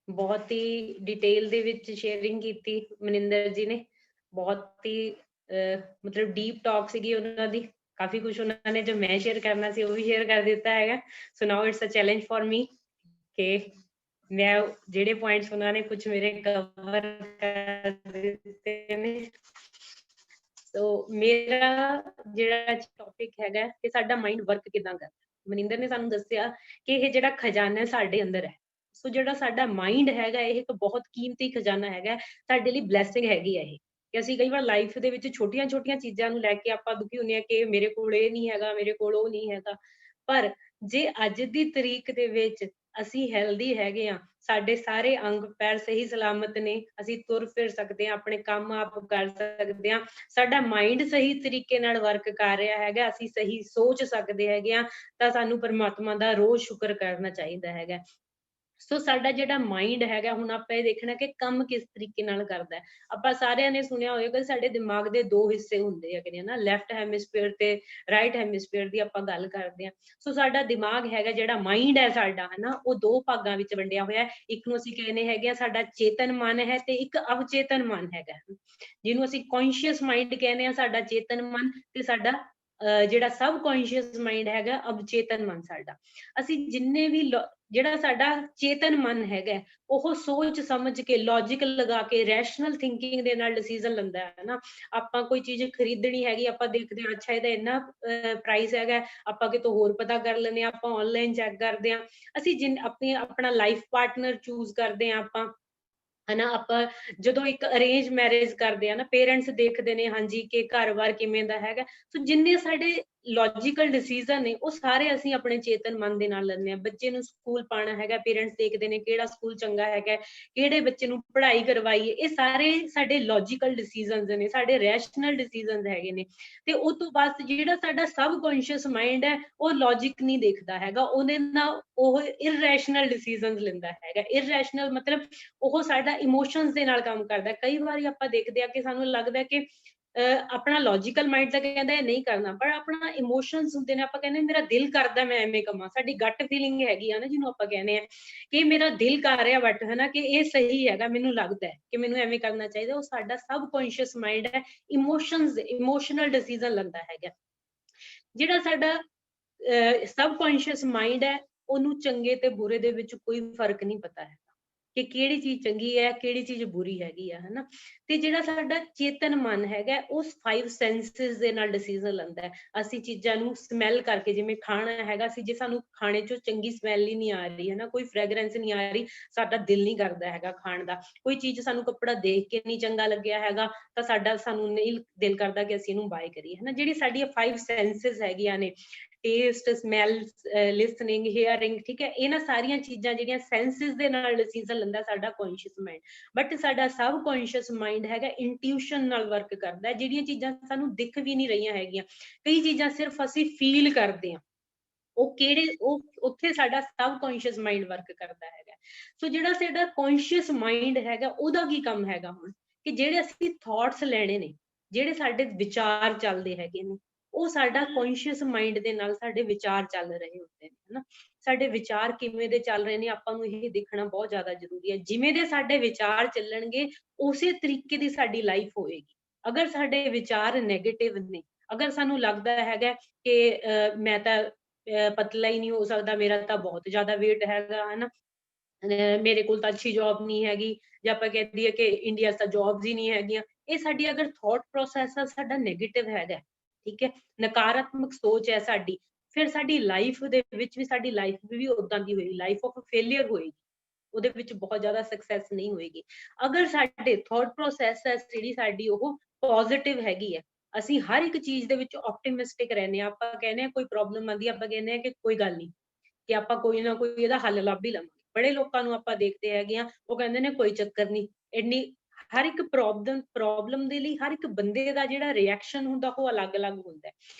ਬਹੁਤ ਹੀ ਡਿਟੇਲ ਦੇ ਵਿੱਚ ਸ਼ੇਅਰਿੰਗ ਕੀਤੀ ਮਨਿੰਦਰ ਜੀ ਨੇ। ਬਹੁਤ ਹੀ ਮਤਲਬ ਡੀਪ ਟਾਕ ਸੀਗੀ ਉਹਨਾਂ ਦੀ। ਕਾਫੀ ਕੁਝ ਉਹਨਾਂ ਨੇ ਜੋ ਮੈਂ ਸ਼ੇਅਰ ਕਰਨਾ ਸੀ ਉਹ ਵੀ ਸ਼ੇਅਰ ਕਰ ਦਿੱਤਾ ਹੈਗਾ। So now it's a challenge for me ਕਿ ਮੈਂ ਜਿਹੜੇ ਪੁਆਇੰਟਸ ਉਹਨਾਂ ਨੇ ਕੁਝ ਮੇਰੇ ਕਵਰ ਕਰ ਦਿੱਤੇ ਨੇ। ਸੋ ਮੇਰਾ ਜਿਹੜਾ ਟੌਪਿਕ ਹੈਗਾ ਕਿ ਸਾਡਾ ਮਾਈਂਡ ਵਰਕ ਕਿੱਦਾਂ ਕਰਦਾ। ਮਨਿੰਦਰ ਨੇ ਸਾਨੂੰ ਦੱਸਿਆ ਕਿ ਇਹ ਜਿਹੜਾ ਖਜ਼ਾਨਾ ਸਾਡੇ ਅੰਦਰ ਹੈ। ਸੋ ਜਿਹੜਾ ਸਾਡਾ ਮਾਈਂਡ ਹੈਗਾ ਇਹ ਇੱਕ ਬਹੁਤ ਕੀਮਤੀ ਖਜ਼ਾਨਾ ਹੈਗਾ, ਸਾਡੇ ਲਈ ਬਲੈਸਿੰਗ ਹੈਗੀ ਹੈ ਇਹ। ਕਿ ਅਸੀਂ ਕਈ ਵਾਰ ਲਾਈਫ ਦੇ ਵਿੱਚ ਛੋਟੀਆਂ-ਛੋਟੀਆਂ ਚੀਜ਼ਾਂ ਨੂੰ ਲੈ ਕੇ ਆਪਾਂ ਦੁਖੀ ਹੁੰਦੇ ਹਾਂ ਕਿ ਮੇਰੇ ਕੋਲ ਇਹ ਨਹੀਂ ਹੈਗਾ, ਮੇਰੇ ਕੋਲ ਉਹ ਨਹੀਂ ਹੈਗਾ। ਪਰ ਜੇ ਅੱਜ ਦੀ ਤਰੀਕ ਦੇ ਵਿੱਚ ਅਸੀਂ ਹੈਲਦੀ ਹੈਗੇ ਆ, ਸਾਡੇ ਸਾਰੇ ਅੰਗ ਪੈਰ ਸਹੀ ਸਲਾਮਤ ਨੇ, ਅਸੀਂ ਤੁਰ ਫਿਰ ਸਕਦੇ ਹਾਂ, ਆਪਣੇ ਕੰਮ ਆਪ ਕਰ ਸਕਦੇ ਹਾਂ, ਸਾਡਾ ਮਾਈਂਡ ਸਹੀ ਤਰੀਕੇ ਨਾਲ ਵਰਕ ਕਰ ਰਿਹਾ ਹੈਗਾ, ਅਸੀਂ ਸਹੀ ਸੋਚ ਸਕਦੇ ਹੈਗੇ ਆ, ਤਾਂ ਸਾਨੂੰ ਪਰਮਾਤਮਾ ਦਾ ਰੋਜ਼ ਸ਼ੁਕਰ ਕਰਨਾ ਚਾਹੀਦਾ ਹੈਗਾ। ਸੋ ਸਾਡਾ ਜਿਹੜਾ ਮਾਈਂਡ ਹੈਗਾ, ਹੁਣ ਆਪਾਂ ਇਹ ਦੇਖਣਾ ਕਿ ਕੰਮ ਕਿਸ ਤਰੀਕੇ ਨਾਲ ਕਰਦਾ ਹੈ। ਆਪਾਂ ਸਾਰਿਆਂ ਨੇ ਸੁਣਿਆ ਹੋਵੇਗਾ ਸਾਡੇ ਦਿਮਾਗ ਦੇ ਦੋ ਹਿੱਸੇ ਹੁੰਦੇ ਹੈਗੇ ਨੇ ਨਾ, ਲੈਫਟ ਹੈਮਿਸਫੇਅਰ ਤੇ ਰਾਈਟ ਹੈਮਿਸਫੇਅਰ ਦੀ ਆਪਾਂ ਗੱਲ ਕਰਦੇ ਹਾਂ। ਸੋ ਸਾਡਾ ਦਿਮਾਗ ਹੈਗਾ, ਜਿਹੜਾ ਮਾਈਂਡ ਹੈ ਸਾਡਾ ਹਨਾ, ਉਹ ਦੋ ਭਾਗਾਂ ਵਿੱਚ ਵੰਡਿਆ ਹੋਇਆ। ਇੱਕ ਨੂੰ ਅਸੀਂ ਕਹਿੰਦੇ ਹੈਗੇ ਆ ਸਾਡਾ ਚੇਤਨ ਮਨ ਹੈ ਤੇ ਇੱਕ ਅਵਚੇਤਨ ਮਨ ਹੈਗਾ, ਜਿਹਨੂੰ ਅਸੀਂ ਕੌਨਸ਼ੀਅਸ ਮਾਈਂਡ ਕਹਿੰਦੇ ਆ ਸਾਡਾ ਚੇਤਨ ਮਨ, ਤੇ ਸਾਡਾ ਜਿਹੜਾ ਸਬ ਕੌਨਸ਼ੀਅਸ ਮਾਈਂਡ ਹੈਗਾ ਅਵਚੇਤਨ ਮਨ ਸਾਡਾ। ਅਸੀਂ ਜਿੰਨੇ ਵੀ ਜਿਹੜਾ ਸਾਡਾ ਚੇਤਨ ਮਨ ਹੈਗਾ ਉਹ ਸੋਚ ਸਮਝ ਕੇ ਲੌਜਿਕ ਲਗਾ ਕੇ ਰੈਸ਼ਨਲ ਥਿੰਕਿੰਗ ਦੇ ਨਾਲ ਡਿਸੀਜ਼ਨ ਲੈਂਦਾ ਹੈ ਨਾ। ਆਪਾਂ ਕੋਈ ਚੀਜ਼ ਖਰੀਦਣੀ ਹੈਗੀ, ਆਪਾਂ ਦੇਖਦੇ ਹਾਂ ਅੱਛਾ ਇਹਦਾ ਇੰਨਾ ਪ੍ਰਾਈਸ ਹੈਗਾ, ਆਪਾਂ ਕਿਤੋਂ ਹੋਰ ਪਤਾ ਕਰ ਲੈਂਦੇ ਹਾਂ, ਆਪਾਂ ਆਨਲਾਈਨ ਚੈੱਕ ਕਰਦੇ ਹਾਂ। ਅਸੀਂ ਆਪਣਾ ਲਾਈਫ ਪਾਰਟਨਰ ਚੂਜ਼ ਕਰਦੇ ਹਾਂ ਆਪਾਂ, ਹਨਾ। ਆਪਾਂ ਜਦੋਂ ਇੱਕ ਅਰੇਂਜ ਮੈਰਿਜ ਕਰਦੇ ਆ ਨਾ, ਪੇਰੈਂਟਸ ਦੇਖਦੇ ਨੇ ਹਾਂਜੀ ਕਿ ਘਰ-ਬਾਰ ਕਿਵੇਂ ਦਾ ਹੈਗਾ। ਸੋ ਜਿੰਨੇ ਸਾਡੇ ਲੌਜੀਕਲ ਡਿਸੀਜ਼ਨ ਨੇ ਉਹ ਸਾਰੇ ਅਸੀਂ ਆਪਣੇ ਚੇਤਨ ਮਨ ਦੇ ਨਾਲ ਲੈਂਦੇ ਹਾਂ। ਬੱਚੇ ਨੂੰ ਸਕੂਲ ਪਾਉਣਾ ਹੈਗਾ, ਪੇਰੈਂਟਸ ਦੇਖਦੇ ਨੇ ਕਿਹੜਾ ਸਕੂਲ ਚੰਗਾ ਹੈਗਾ, ਕਿਹੜੇ ਬੱਚੇ ਨੂੰ ਪੜ੍ਹਾਈ ਕਰਵਾਈਏ, ਇਹ ਸਾਰੇ ਸਾਡੇ ਲੌਜੀਕਲ ਡਿਸੀਜ਼ਨਸ ਨੇ, ਸਾਡੇ ਰੈਸ਼ਨਲ ਡਿਸੀਜ਼ਨਸ ਹੈਗੇ ਨੇ। ਤੇ ਉਹ ਤੋਂ ਬਾਅਦ ਜਿਹੜਾ ਸਾਡਾ ਸਬ ਕੌਨਸ਼ੀਅਸ ਮਾਈਂਡ ਹੈ ਉਹ ਲੌਜਿਕ ਨਹੀਂ ਦੇਖਦਾ ਹੈਗਾ, ਉਹਦੇ ਨਾਲ ਉਹ ਇਰਰੈਸ਼ਨਲ ਡਿਸੀਜ਼ਨਸ ਲੈਂਦਾ ਹੈਗਾ। ਇਰਰੈਸ਼ਨਲ ਮਤਲਬ ਉਹ ਸਾਡਾ ਇਮੋਸ਼ਨਸ ਦੇ ਨਾਲ ਕੰਮ ਕਰਦਾ। ਕਈ ਵਾਰੀ ਆਪਾਂ ਦੇਖਦੇ ਆ ਕਿ ਸਾਨੂੰ ਲੱਗਦਾ ਕਿ ਆਪਣਾ ਲੌਜੀਕਲ ਮਾਈਂਡ ਤਾਂ ਕਹਿੰਦਾ ਇਹ ਨਹੀਂ ਕਰਨਾ, ਪਰ ਆਪਣਾ ਇਮੋਸ਼ਨਸ ਹੁੰਦੇ ਨੇ, ਆਪਾਂ ਕਹਿੰਦੇ ਮੇਰਾ ਦਿਲ ਕਰਦਾ ਮੈਂ ਐਵੇਂ ਕਵਾਂ, ਸਾਡੀ ਗੱਟ ਫੀਲਿੰਗ ਹੈਗੀ ਆ ਨਾ ਜਿਹਨੂੰ ਆਪਾਂ ਕਹਿੰਦੇ ਆ ਕਿ ਮੇਰਾ ਦਿਲ ਕਰ ਰਿਹਾ ਬਟ ਹਨਾ ਕਿ ਇਹ ਸਹੀ ਹੈਗਾ, ਮੈਨੂੰ ਲੱਗਦਾ ਹੈ ਕਿ ਮੈਨੂੰ ਐਵੇਂ ਕਰਨਾ ਚਾਹੀਦਾ। ਉਹ ਸਾਡਾ ਸਬ ਕੌਨਸ਼ੀਅਸ ਮਾਈਂਡ ਹੈ, ਇਮੋਸ਼ਨਲ ਡਿਸੀਜ਼ਨ ਲੈਂਦਾ ਹੈਗਾ। ਜਿਹੜਾ ਸਾਡਾ ਸਬ ਕੌਨਸ਼ੀਅਸ ਮਾਈਂਡ ਹੈ ਉਹਨੂੰ ਚੰਗੇ ਤੇ ਬੁਰੇ ਦੇ ਵਿੱਚ ਕੋਈ ਫਰਕ ਨਹੀਂ ਪਤਾ ਹੈ ਕਿ ਕਿਹੜੀ ਚੀਜ਼ ਚੰਗੀ ਹੈ, ਕਿਹੜੀ ਚੀਜ਼ ਬੁਰੀ ਹੈਗੀ ਆ, ਹਨਾ। ਤੇ ਜਿਹੜਾ ਸਾਡਾ ਚੇਤਨ ਮਨ ਹੈਗਾ ਉਹ 5 ਸੈਂਸਿਸ ਦੇ ਨਾਲ ਡਿਸੀਜ਼ਨ ਲੈਂਦਾ ਹੈ। ਅਸੀਂ ਚੀਜ਼ਾਂ ਨੂੰ ਸਮੈਲ ਕਰਕੇ, ਜਿਵੇਂ ਖਾਣਾ ਹੈਗਾ, ਅਸੀਂ ਜੇ ਸਾਨੂੰ ਖਾਣੇ ਚੋਂ ਚੰਗੀ ਸਮੈਲ ਹੀ ਨਹੀਂ ਆ ਰਹੀ ਹੈ ਨਾ, ਕੋਈ ਫ੍ਰੈਗਰੈਂਸ ਨਹੀਂ ਆ ਰਹੀ, ਸਾਡਾ ਦਿਲ ਨਹੀਂ ਕਰਦਾ ਹੈਗਾ ਖਾਣ ਦਾ। ਕੋਈ ਚੀਜ਼ ਸਾਨੂੰ ਕੱਪੜਾ ਦੇਖ ਕੇ ਨਹੀਂ ਚੰਗਾ ਲੱਗਿਆ ਹੈਗਾ ਤਾਂ ਸਾਨੂੰ ਨਹੀਂ ਦਿਲ ਕਰਦਾ ਕਿ ਅਸੀਂ ਇਹਨੂੰ ਬਾਏ ਕਰੀਏ, ਹਨਾ। ਜਿਹੜੀ ਸਾਡੀਆਂ 5 ਸੈਂਸਿਸ ਹੈਗੀਆਂ ਨੇ, ਟੇਸਟ, ਸਮੈਲ, ਲਿਸਨਿੰਗ, ਹੀਅਰਿੰਗ, ਠੀਕ ਹੈ, ਇਹਨਾਂ ਸਾਰੀਆਂ ਚੀਜ਼ਾਂ ਜਿਹੜੀਆਂ ਸੈਂਸਿਸ ਦੇ ਨਾਲ ਡਿਸੀਜ਼ਨ ਲੈਂਦਾ ਸਾਡਾ ਕੌਨਸ਼ੀਅਸ ਮਾਈਂਡ। ਬਟ ਸਾਡਾ ਸਬ ਕੌਨਸ਼ੀਅਸ ਮਾਈਂਡ ਹੈਗਾ ਇੰਟਿਊਸ਼ਨ ਨਾਲ ਵਰਕ ਕਰਦਾ ਹੈ। ਜਿਹੜੀਆਂ ਚੀਜ਼ਾਂ ਸਾਨੂੰ ਦਿਖ ਵੀ ਨਹੀਂ ਰਹੀਆਂ ਹੈਗੀਆਂ, ਕਈ ਚੀਜ਼ਾਂ ਸਿਰਫ ਅਸੀਂ ਫੀਲ ਕਰਦੇ ਹਾਂ, ਉਹ ਉੱਥੇ ਸਾਡਾ ਸਬ ਕੌਨਸ਼ੀਅਸ ਮਾਈਂਡ ਵਰਕ ਕਰਦਾ ਹੈਗਾ। ਸੋ ਜਿਹੜਾ ਸਾਡਾ ਕੌਨਸ਼ੀਅਸ ਮਾਈਂਡ ਹੈਗਾ ਉਹਦਾ ਕੀ ਕੰਮ ਹੈਗਾ ਹੁਣ, ਕਿ ਜਿਹੜੇ ਅਸੀਂ ਥਾਟਸ ਲੈਣੇ ਨੇ, ਜਿਹੜੇ ਸਾਡੇ ਵਿਚਾਰ ਚੱਲਦੇ ਹੈਗੇ ਨੇ, ਉਹ ਸਾਡਾ ਕੌਨਸ਼ੀਅਸ ਮਾਈਂਡ ਦੇ ਨਾਲ ਸਾਡੇ ਵਿਚਾਰ ਚੱਲ ਰਹੇ ਹੁੰਦੇ ਨੇ, ਹਨਾ। ਸਾਡੇ ਵਿਚਾਰ ਕਿਵੇਂ ਦੇ ਚੱਲ ਰਹੇ ਨੇ ਆਪਾਂ ਨੂੰ ਇਹ ਦੇਖਣਾ ਬਹੁਤ ਜ਼ਿਆਦਾ ਜ਼ਰੂਰੀ ਹੈ। ਜਿਵੇਂ ਦੇ ਸਾਡੇ ਵਿਚਾਰ ਚੱਲਣਗੇ ਉਸੇ ਤਰੀਕੇ ਦੀ ਸਾਡੀ ਲਾਈਫ ਹੋਏਗੀ। ਅਗਰ ਸਾਡੇ ਵਿਚਾਰ ਨੈਗੇਟਿਵ ਨੇ, ਅਗਰ ਸਾਨੂੰ ਲੱਗਦਾ ਹੈਗਾ ਕਿ ਮੈਂ ਤਾਂ ਪਤਲਾ ਹੀ ਨਹੀਂ ਹੋ ਸਕਦਾ, ਮੇਰਾ ਤਾਂ ਬਹੁਤ ਜ਼ਿਆਦਾ weight ਹੈਗਾ, ਹਨਾ, ਮੇਰੇ ਕੋਲ ਤਾਂ ਅੱਛੀ ਜੌਬ ਨਹੀਂ ਹੈਗੀ, ਜਾਂ ਆਪਾਂ ਕਹਿ ਦਈਏ ਕਿ ਇੰਡੀਆ 'ਚ ਤਾਂ ਜੌਬਸ ਹੀ ਨਹੀਂ ਹੈਗੀਆਂ। ਇਹ ਸਾਡੀ ਅਗਰ ਥਾਟ ਪ੍ਰੋਸੈਸ ਆ ਸਾਡਾ ਨੈਗੇਟਿਵ ਹੈਗਾ, ਠੀਕ ਹੈ, ਨਕਾਰਾਤਮਕ ਸੋਚ ਹੈ ਸਾਡੀ, ਫਿਰ ਸਾਡੀ ਲਾਈਫ ਦੇ ਵਿੱਚ ਵੀ ਸਾਡੀ ਲਾਈਫ ਵੀ ਓਦਾਂ ਦੀ ਹੋਏਗੀ, ਲਾਈਫ ਆਫ ਫੇਲਿਅਰ ਹੋਏਗੀ, ਉਹਦੇ ਵਿੱਚ ਬਹੁਤ ਜ਼ਿਆਦਾ ਸਕਸੈਸ ਨਹੀਂ ਹੋਏਗੀ। ਅਗਰ ਸਾਡੇ ਥਾਟ ਪ੍ਰੋਸੈਸ ਹੈ ਜਿਹੜੀ ਸਾਡੀ ਉਹ ਪੋਜ਼ਿਟਿਵ ਹੈਗੀ ਹੈ, ਅਸੀਂ ਹਰ ਇੱਕ ਚੀਜ਼ ਦੇ ਵਿੱਚ ਆਪਟੀਮਿਸਟਿਕ ਰਹਿੰਦੇ ਹਾਂ। ਆਪਾਂ ਕਹਿੰਦੇ ਹਾਂ ਕੋਈ ਪ੍ਰੋਬਲਮ ਆਉਂਦੀ ਆਪਾਂ ਕਹਿੰਦੇ ਹਾਂ ਕਿ ਕੋਈ ਗੱਲ ਨਹੀਂ, ਕਿ ਆਪਾਂ ਕੋਈ ਨਾ ਕੋਈ ਇਹਦਾ ਹੱਲ ਲੱਭ ਹੀ ਲਵਾਂਗੇ। ਬੜੇ ਲੋਕਾਂ ਨੂੰ ਆਪਾਂ ਦੇਖਦੇ ਹੈਗੇ ਆ, ਉਹ ਕਹਿੰਦੇ ਨੇ ਕੋਈ ਚੱਕਰ ਨਹੀਂ, ਇੰਨੀ ਹਰ ਇੱਕ ਪ੍ਰੋਬਲਮ ਦੇ ਲਈ ਹਰ ਇੱਕ ਬੰਦੇ ਦਾ ਜਿਹੜਾ ਰਿਐਕਸ਼ਨ ਹੁੰਦਾ ਉਹ ਅਲੱਗ-ਅਲੱਗ ਹੁੰਦਾ ਹੈ।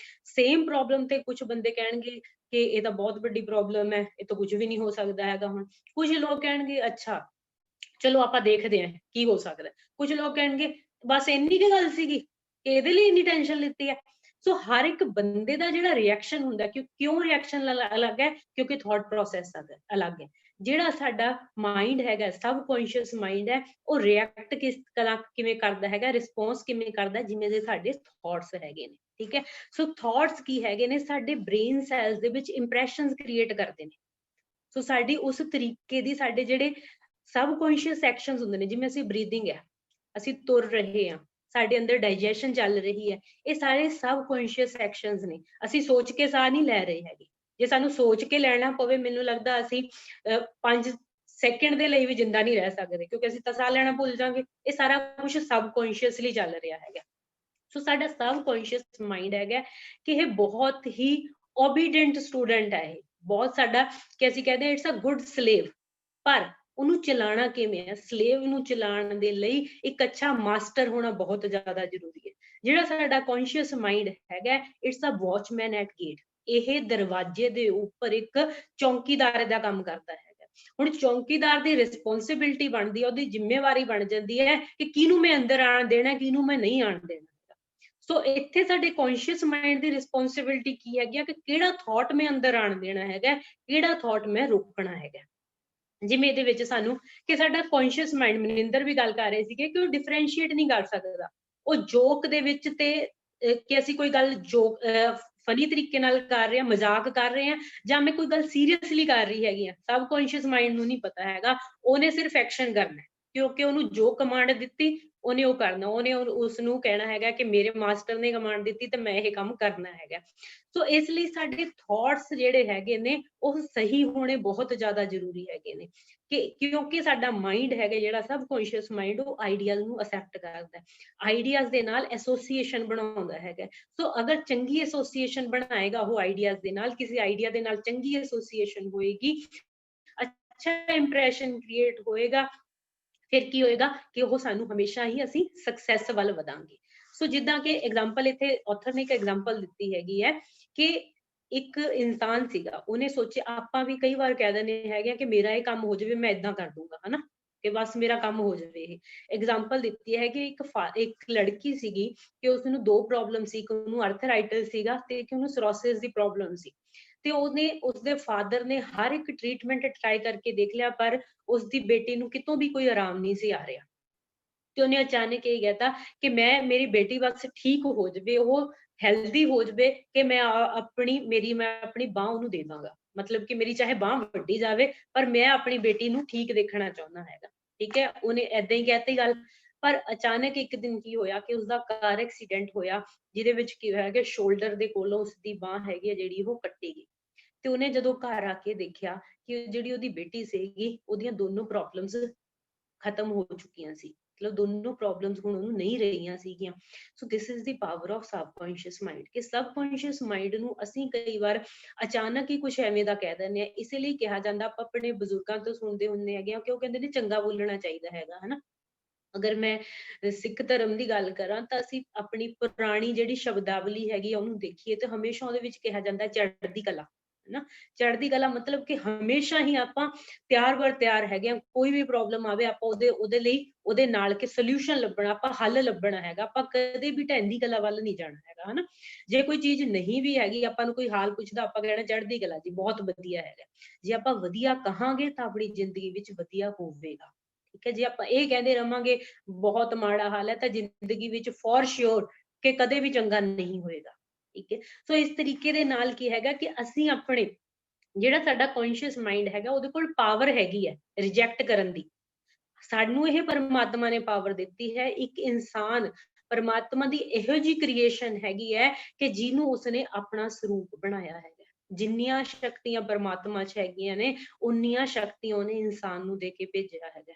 ਸੇਮ ਪ੍ਰੋਬਲਮ ਤੇ ਕੁਝ ਬੰਦੇ ਕਹਿਣਗੇ ਕਿ ਇਹ ਤਾਂ ਬਹੁਤ ਵੱਡੀ ਪ੍ਰੋਬਲਮ ਹੈ, ਇਹ ਤਾਂ ਕੁਝ ਵੀ ਨਹੀਂ ਹੋ ਸਕਦਾ ਹੈਗਾ। ਹੁਣ ਕੁਝ ਲੋਕ ਕਹਿਣਗੇ ਅੱਛਾ ਚਲੋ ਆਪਾਂ ਦੇਖਦੇ ਹਾਂ ਕੀ ਹੋ ਸਕਦਾ। ਕੁਝ ਲੋਕ ਕਹਿਣਗੇ ਬਸ ਇੰਨੀ ਕੁ ਗੱਲ ਸੀਗੀ, ਕਿ ਇਹਦੇ ਲਈ ਇੰਨੀ ਟੈਨਸ਼ਨ ਲਿੱਤੀ ਹੈ। ਸੋ ਹਰ ਇੱਕ ਬੰਦੇ ਦਾ ਜਿਹੜਾ ਰਿਐਕਸ਼ਨ ਹੁੰਦਾ, ਕਿਉਂ ਰਿਐਕਸ਼ਨ ਅਲੱਗ ਹੈ, ਕਿਉਂਕਿ ਥਾਟ ਪ੍ਰੋਸੈਸ ਅਲੱਗ ਹੈ। ਜਿਹੜਾ ਸਾਡਾ ਮਾਈਂਡ ਹੈਗਾ, ਸਬਕੌਂਸ਼ੀਅਸ ਮਾਈਂਡ ਹੈ, ਉਹ ਰਿਐਕਟ ਕਿਵੇਂ ਕਰਦਾ ਹੈਗਾ, ਰਿਸਪੌਂਸ ਕਿਵੇਂ ਕਰਦਾ, ਜਿਵੇਂ ਦੇ ਸਾਡੇ ਥਾਟਸ ਹੈਗੇ ਨੇ। ਠੀਕ ਹੈ, ਸੋ ਥਾਟਸ ਕੀ ਹੈਗੇ ਨੇ, ਸਾਡੇ ਬ੍ਰੇਨ ਸੈਲਸ ਦੇ ਵਿੱਚ ਇੰਪ੍ਰੈਸ਼ਨਸ ਕ੍ਰੀਏਟ ਕਰਦੇ ਨੇ। ਸੋ ਸਾਡੀ ਉਸ ਤਰੀਕੇ ਦੀ ਸਾਡੇ ਜਿਹੜੇ ਸਬਕੌਂਸ਼ੀਅਸ ਐਕਸ਼ਨਸ ਹੁੰਦੇ ਨੇ, ਜਿਵੇਂ ਅਸੀਂ ਬਰੀਥਿੰਗ ਹੈ, ਅਸੀਂ ਤੁਰ ਰਹੇ ਹਾਂ, ਸਾਡੇ ਅੰਦਰ ਡਾਈਜੈਸ਼ਨ ਚੱਲ ਰਹੀ ਹੈ, ਇਹ ਸਾਰੇ ਸਬਕੌਂਸ਼ੀਅਸ ਐਕਸ਼ਨਸ ਨੇ। ਅਸੀਂ ਸੋਚ ਕੇ ਸਾਹ ਨਹੀਂ ਲੈ ਰਹੇ ਹੈਗੇ। ਜੇ ਸਾਨੂੰ ਸੋਚ ਕੇ ਲੈਣਾ ਪਵੇ, ਮੈਨੂੰ ਲੱਗਦਾ ਅਸੀਂ 5 ਸੈਕਿੰਡ ਦੇ ਲਈ ਵੀ ਜਿੰਦਾ ਨਹੀਂ ਰਹਿ ਸਕਦੇ, ਕਿਉਂਕਿ ਅਸੀਂ ਤਾਂ ਸਾਹ ਲੈਣਾ ਭੁੱਲ ਜਾਵਾਂਗੇ। ਇਹ ਸਾਰਾ ਕੁਝ ਸਬਕੌਂਸ਼ੀਅਸਲੀ ਚੱਲ ਰਿਹਾ ਹੈਗਾ। ਸੋ ਸਾਡਾ ਸਬਕੌਂਸ਼ੀਅਸ ਮਾਈਂਡ ਹੈਗਾ ਕਿ ਇਹ ਬਹੁਤ ਹੀ ਓਬੀਡੈਂਟ ਸਟੂਡੈਂਟ ਹੈ। ਇਹ ਬਹੁਤ ਸਾਡਾ, ਕਿ ਅਸੀਂ ਕਹਿੰਦੇ ਇਟਸ ਅ ਗੁੱਡ ਸਲੇਵ, ਪਰ ਉਹਨੂੰ ਚਲਾਉਣਾ ਕਿਵੇਂ ਹੈ? ਸਲੇਵ ਨੂੰ ਚਲਾਉਣ ਦੇ ਲਈ ਇੱਕ ਅੱਛਾ ਮਾਸਟਰ ਹੋਣਾ ਬਹੁਤ ਜ਼ਿਆਦਾ ਜ਼ਰੂਰੀ ਹੈ। ਜਿਹੜਾ ਸਾਡਾ ਕੌਂਸ਼ੀਅਸ ਮਾਈਂਡ ਹੈਗਾ, it's a watchman at gate. ਇਹ ਦਰਵਾਜ਼ੇ ਦੇ ਉੱਪਰ ਇੱਕ ਚੌਕੀਦਾਰ ਦਾ ਕੰਮ ਕਰਦਾ ਹੈਗਾ। ਹੁਣ ਚੌਕੀਦਾਰ ਦੀ ਰਿਸਪੌਂਸਿਬਿਲਿਟੀ ਬਣਦੀ ਹੈ, ਉਹਦੀ ਜ਼ਿੰਮੇਵਾਰੀ ਬਣ ਜਾਂਦੀ ਹੈ ਕਿ ਕਿਹਨੂੰ ਮੈਂ ਅੰਦਰ ਆਉਣ ਦੇਣਾ, ਕਿਹਨੂੰ ਮੈਂ ਨਹੀਂ ਆਉਣ ਦੇਣਾ। ਸੋ ਇੱਥੇ ਸਾਡੇ ਕੌਂਸ਼ੀਅਸ ਮਾਈਂਡ ਦੀ ਰਿਸਪੌਂਸਿਬਿਲਿਟੀ ਕੀ ਹੈਗੀ ਆ, ਕਿ ਕਿਹੜਾ ਥਾਟ ਮੈਂ ਅੰਦਰ ਆਉਣ ਦੇਣਾ ਹੈਗਾ, ਕਿਹੜਾ ਥਾਟ ਮੈਂ ਰੋਕਣਾ ਹੈਗਾ। ਜਿਵੇਂ ਇਹਦੇ ਵਿੱਚ ਸਾਨੂੰ, ਕਿ ਸਾਡਾ ਕੌਂਸ਼ੀਅਸ ਮਾਈਂਡ, ਮਨਿੰਦਰ ਵੀ ਗੱਲ ਕਰ ਰਹੇ ਸੀਗੇ ਕਿ ਉਹ ਡਿਫਰੈਂਸ਼ੀਏਟ ਨਹੀਂ ਕਰ ਸਕਦਾ। ਉਹ ਜੋਕ ਦੇ ਵਿੱਚ ਤੇ ਕਿ ਅਸੀਂ ਕੋਈ ਗੱਲ ਜੋਕ ਫਨੀ ਤਰੀਕੇ ਨਾਲ ਕਰ ਰਹੇ ਹਾਂ, ਮਜ਼ਾਕ ਕਰ ਰਹੇ ਹਾਂ, ਜਾਂ ਮੈਂ ਕੋਈ ਗੱਲ ਸੀਰੀਅਸਲੀ ਕਰ ਰਹੀ ਹੈਗੀ ਆ, ਸਬਕੌਂਸ਼ੀਅਸ ਮਾਈਂਡ ਨੂੰ ਨਹੀਂ ਪਤਾ ਹੈਗਾ। ਉਹਨੇ ਸਿਰਫ ਐਕਸ਼ਨ ਕਰਨਾ, ਕਿਉਂਕਿ ਉਹਨੂੰ ਜੋ ਕਮਾਂਡ ਦਿੱਤੀ ਉਹਨੇ ਉਹ ਕਰਨਾ, ਉਹਨੇ ਉਸਨੂੰ ਕਹਿਣਾ ਹੈਗਾ ਕਿ ਮੇਰੇ ਮਾਸਟਰ ਨੇ ਕਮਾਂਡ ਦਿੱਤੀ ਤੇ ਮੈਂ ਇਹ ਕੰਮ ਕਰਨਾ ਹੈਗਾ। ਸੋ ਇਸ ਲਈ ਸਾਡੇ ਥਾਟਸ ਜਿਹੜੇ ਹੈਗੇ ਨੇ, ਉਹ ਸਹੀ ਹੋਣੇ ਬਹੁਤ ਜ਼ਿਆਦਾ ਜ਼ਰੂਰੀ ਹੈਗੇ ਨੇ, ਕਿਉਂਕਿ ਸਾਡਾ ਮਾਈਂਡ ਹੈਗਾ ਜਿਹੜਾ ਸਬਕੌਂਸ਼ੀਅਸ ਮਾਈਂਡ, ਉਹ ਆਈਡੀਆਜ਼ ਨੂੰ ਅਸੈਪਟ ਕਰਦਾ, ਆਈਡੀਆਜ਼ ਦੇ ਨਾਲ ਐਸੋਸੀਏਸ਼ਨ ਬਣਾਉਂਦਾ ਹੈਗਾ। ਸੋ ਅਗਰ ਚੰਗੀ ਐਸੋਸੀਏਸ਼ਨ ਬਣਾਏਗਾ ਉਹ ਆਈਡੀਆਜ਼ ਦੇ ਨਾਲ, ਕਿਸੇ ਆਈਡੀਆ ਦੇ ਨਾਲ ਚੰਗੀ ਐਸੋਸੀਏਸ਼ਨ ਹੋਏਗੀ, ਅੱਛਾ ਇੰਪ੍ਰੈਸ਼ਨ ਕ੍ਰੀਏਟ ਹੋਏਗਾ, ਫਿਰ ਕੀ ਹੋਏਗਾ ਕਿ ਉਹ ਸਾਨੂੰ ਹਮੇਸ਼ਾ ਹੀ ਅਸੀਂ ਸਕਸੈਸ ਵੱਲ ਵਧਾਂਗੇ। ਸੋ ਜਿੱਦਾਂ ਕਿ ਐਗਜ਼ਾਮਪਲ ਇੱਥੇ ਆਥਰ ਨੇ ਇੱਕ ਐਗਜ਼ਾਮਪਲ ਦਿੱਤੀ ਹੈਗੀ ਹੈ ਕਿ ਇੱਕ ਇਨਸਾਨ ਸੀਗਾ, ਉਹਨੇ ਸੋਚਿਆ, ਆਪਾਂ ਵੀ ਕਈ ਵਾਰ ਕਹਿ ਦਿੰਦੇ ਹੈਗੇ ਕਿ ਮੇਰਾ ਇਹ ਕੰਮ ਹੋ ਜਾਵੇ, ਮੈਂ ਏਦਾਂ ਕਰ ਦੂੰਗਾ, ਹਨਾ, ਕਿ ਬਸ ਮੇਰਾ ਕੰਮ ਹੋ ਜਾਵੇ। ਇਹ ਐਗਜ਼ਾਮਪਲ ਦਿੱਤੀ ਹੈ ਕਿ ਇੱਕ ਲੜਕੀ ਸੀਗੀ ਕਿ ਉਸਨੂੰ 2 ਪ੍ਰੋਬਲਮ ਸੀ, ਕਿ ਉਹਨੂੰ ਅਰਥਰਾਈਟਿਸ ਸੀਗਾ ਤੇ ਕਿ ਉਹਨੂੰ ਸੋਰਾਸਿਸ ਦੀ ਪ੍ਰੋਬਲਮ ਸੀ। ਤੇ ਉਸਦੇ ਫਾਦਰ ਨੇ ਹਰ ਇੱਕ ਟ੍ਰੀਟਮੈਂਟ ਟਰਾਈ ਕਰਕੇ ਦੇਖ ਲਿਆ, ਪਰ ਉਸਦੀ ਬੇਟੀ ਨੂੰ ਕਿਤੋਂ ਵੀ ਕੋਈ ਆਰਾਮ ਨਹੀਂ ਸੀ ਆ ਰਿਹਾ। ਤੇ ਉਹਨੇ ਅਚਾਨਕ ਇਹ ਕਹਿਤਾ ਕਿ ਮੇਰੀ ਬੇਟੀ ਬਸ ਠੀਕ ਹੋ ਜਾਵੇ, ਉਹ ਹੈਲਦੀ ਹੋ ਜਾਵੇ, ਕਿ ਮੈਂ ਆਪਣੀ ਬਾਹ ਉਹਨੂੰ ਦੇ ਦਾਂਗਾ। ਮਤਲਬ ਕਿ ਮੇਰੀ ਚਾਹੇ ਬਾਹ ਵੱਡੀ ਜਾਵੇ, ਪਰ ਮੈਂ ਆਪਣੀ ਬੇਟੀ ਨੂੰ ਠੀਕ ਦੇਖਣਾ ਚਾਹੁੰਦਾ ਹੈਗਾ। ਠੀਕ ਹੈ, ਉਹਨੇ ਏਦਾਂ ਹੀ ਕਹਿਤੀ ਗੱਲ। ਪਰ ਅਚਾਨਕ ਇੱਕ ਦਿਨ ਕੀ ਹੋਇਆ ਕਿ ਉਸਦਾ ਕਾਰ ਐਕਸੀਡੈਂਟ ਹੋਇਆ, ਜਿਹਦੇ ਵਿੱਚ ਕੀ ਹੋਇਆ ਕਿ ਸ਼ੋਲਡਰ ਦੇ ਕੋਲੋਂ ਉਸਦੀ ਬਾਹ ਹੈਗੀ ਹੈ ਜਿਹੜੀ, ਉਹ ਕੱਟੀ ਗਈ। ਤੇ ਉਹਨੇ ਜਦੋਂ ਘਰ ਆ ਕੇ ਦੇਖਿਆ ਕਿ ਜਿਹੜੀ ਉਹਦੀ ਬੇਟੀ ਸੀਗੀ, ਉਹਦੀਆਂ ਦੋਨੋਂ ਪ੍ਰੋਬਲਮਸ ਖਤਮ ਹੋ ਚੁੱਕੀਆਂ ਸੀ, ਮਤਲਬ ਦੋਨੋਂ ਪ੍ਰੋਬਲਮਸ ਹੁਣ ਉਹਨੂੰ ਨਹੀਂ ਰਹੀਆਂ ਸੀਗੀਆਂ। So this is the power of subconscious mind, ਕਿ ਸਬਕੌਂਸ਼ੀਅਸ ਮਾਈਂਡ ਨੂੰ ਅਸੀਂ ਕਈ ਵਾਰ ਅਚਾਨਕ ਹੀ ਕੁਝ ਐਵੇਂ ਦਾ ਕਹਿ ਦਿੰਦੇ ਹਾਂ। ਇਸੇ ਲਈ ਕਿਹਾ ਜਾਂਦਾ, ਆਪਾਂ ਆਪਣੇ ਬਜ਼ੁਰਗਾਂ ਤੋਂ ਸੁਣਦੇ ਹੁੰਦੇ ਹੈਗੇ ਆ ਕਿ ਉਹ ਕਹਿੰਦੇ ਨੇ ਚੰਗਾ ਬੋਲਣਾ ਚਾਹੀਦਾ ਹੈਗਾ, ਹਨਾ। ਅਗਰ ਮੈਂ ਸਿੱਖ ਧਰਮ ਦੀ ਗੱਲ ਕਰਾਂ ਤਾਂ ਅਸੀਂ ਆਪਣੀ ਪੁਰਾਣੀ ਜਿਹੜੀ ਸ਼ਬਦਾਵਲੀ ਹੈਗੀ ਆ ਉਹਨੂੰ ਦੇਖੀਏ ਤੇ ਹਮੇਸ਼ਾ ਉਹਦੇ ਵਿੱਚ ਕਿਹਾ ਜਾਂਦਾ ਚੜ੍ਹਦੀ ਕਲਾ, ਹਨਾ। ਚੜ੍ਹਦੀ ਕਲਾ ਮਤਲਬ ਕਿ ਹਮੇਸ਼ਾ ਹੀ ਆਪਾਂ ਤਿਆਰ ਬਰ ਤਿਆਰ ਹੈਗੇ ਆ, ਕੋਈ ਵੀ ਪ੍ਰੋਬਲਮ ਆਵੇ ਆਪਾਂ ਉਹਦੇ ਲਈ ਉਹਦੇ ਨਾਲ ਕਿ ਸੋਲੂਸ਼ਨ ਲੱਭਣਾ, ਆਪਾਂ ਹੱਲ ਲੱਭਣਾ ਹੈਗਾ। ਆਪਾਂ ਕਦੇ ਵੀ ਢਹਿੰਦੀ ਕਲਾ ਵੱਲ ਨਹੀਂ ਜਾਣਾ ਹੈਗਾ, ਹਨਾ। ਜੇ ਕੋਈ ਚੀਜ਼ ਨਹੀਂ ਵੀ ਹੈਗੀ, ਆਪਾਂ ਨੂੰ ਕੋਈ ਹਾਲ ਪੁੱਛਦਾ, ਆਪਾਂ ਕਹਿਣਾ ਚੜ੍ਹਦੀ ਕਲਾ ਜੀ, ਬਹੁਤ ਵਧੀਆ ਹੈਗਾ। ਜੇ ਆਪਾਂ ਵਧੀਆ ਕਹਾਂਗੇ ਤਾਂ ਆਪਣੀ ਜ਼ਿੰਦਗੀ ਵਿੱਚ ਵਧੀਆ ਹੋਵੇਗਾ। ਠੀਕ ਹੈ, ਜੇ ਆਪਾਂ ਇਹ ਕਹਿੰਦੇ ਰਵਾਂਗੇ ਬਹੁਤ ਮਾੜਾ ਹਾਲ ਹੈ, ਤਾਂ ਜ਼ਿੰਦਗੀ ਵਿੱਚ ਫੋਰ ਸ਼ੋਰ ਕਿ ਕਦੇ ਵੀ ਚੰਗਾ ਨਹੀਂ ਹੋਏਗਾ। ਠੀਕ ਹੈ, ਸੋ ਇਸ ਤਰੀਕੇ ਦੇ ਨਾਲ ਕੀ ਹੈਗਾ ਕਿ ਅਸੀਂ ਆਪਣੇ, ਜਿਹੜਾ ਸਾਡਾ ਕੌਂਸ਼ੀਅਸ ਮਾਈਂਡ ਹੈਗਾ, ਉਹਦੇ ਕੋਲ ਪਾਵਰ ਹੈਗੀ ਹੈ ਰਿਜੈਕਟ ਕਰਨ ਦੀ। ਸਾਨੂੰ ਇਹ ਪਰਮਾਤਮਾ ਨੇ ਪਾਵਰ ਦਿੱਤੀ ਹੈ। ਇੱਕ ਇਨਸਾਨ ਪਰਮਾਤਮਾ ਦੀ ਇਹੋ ਜਿਹੀ ਕ੍ਰੀਏਸ਼ਨ ਹੈਗੀ ਹੈ ਕਿ ਜਿਹਨੂੰ ਉਸਨੇ ਆਪਣਾ ਸਰੂਪ ਬਣਾਇਆ ਹੈਗਾ। ਜਿੰਨੀਆਂ ਸ਼ਕਤੀਆਂ ਪਰਮਾਤਮਾ 'ਚ ਹੈਗੀਆਂ ਨੇ, ਉਨੀਆਂ ਸ਼ਕਤੀਆਂ ਉਹਨੇ ਇਨਸਾਨ ਨੂੰ ਦੇ ਕੇ ਭੇਜਿਆ ਹੈਗਾ,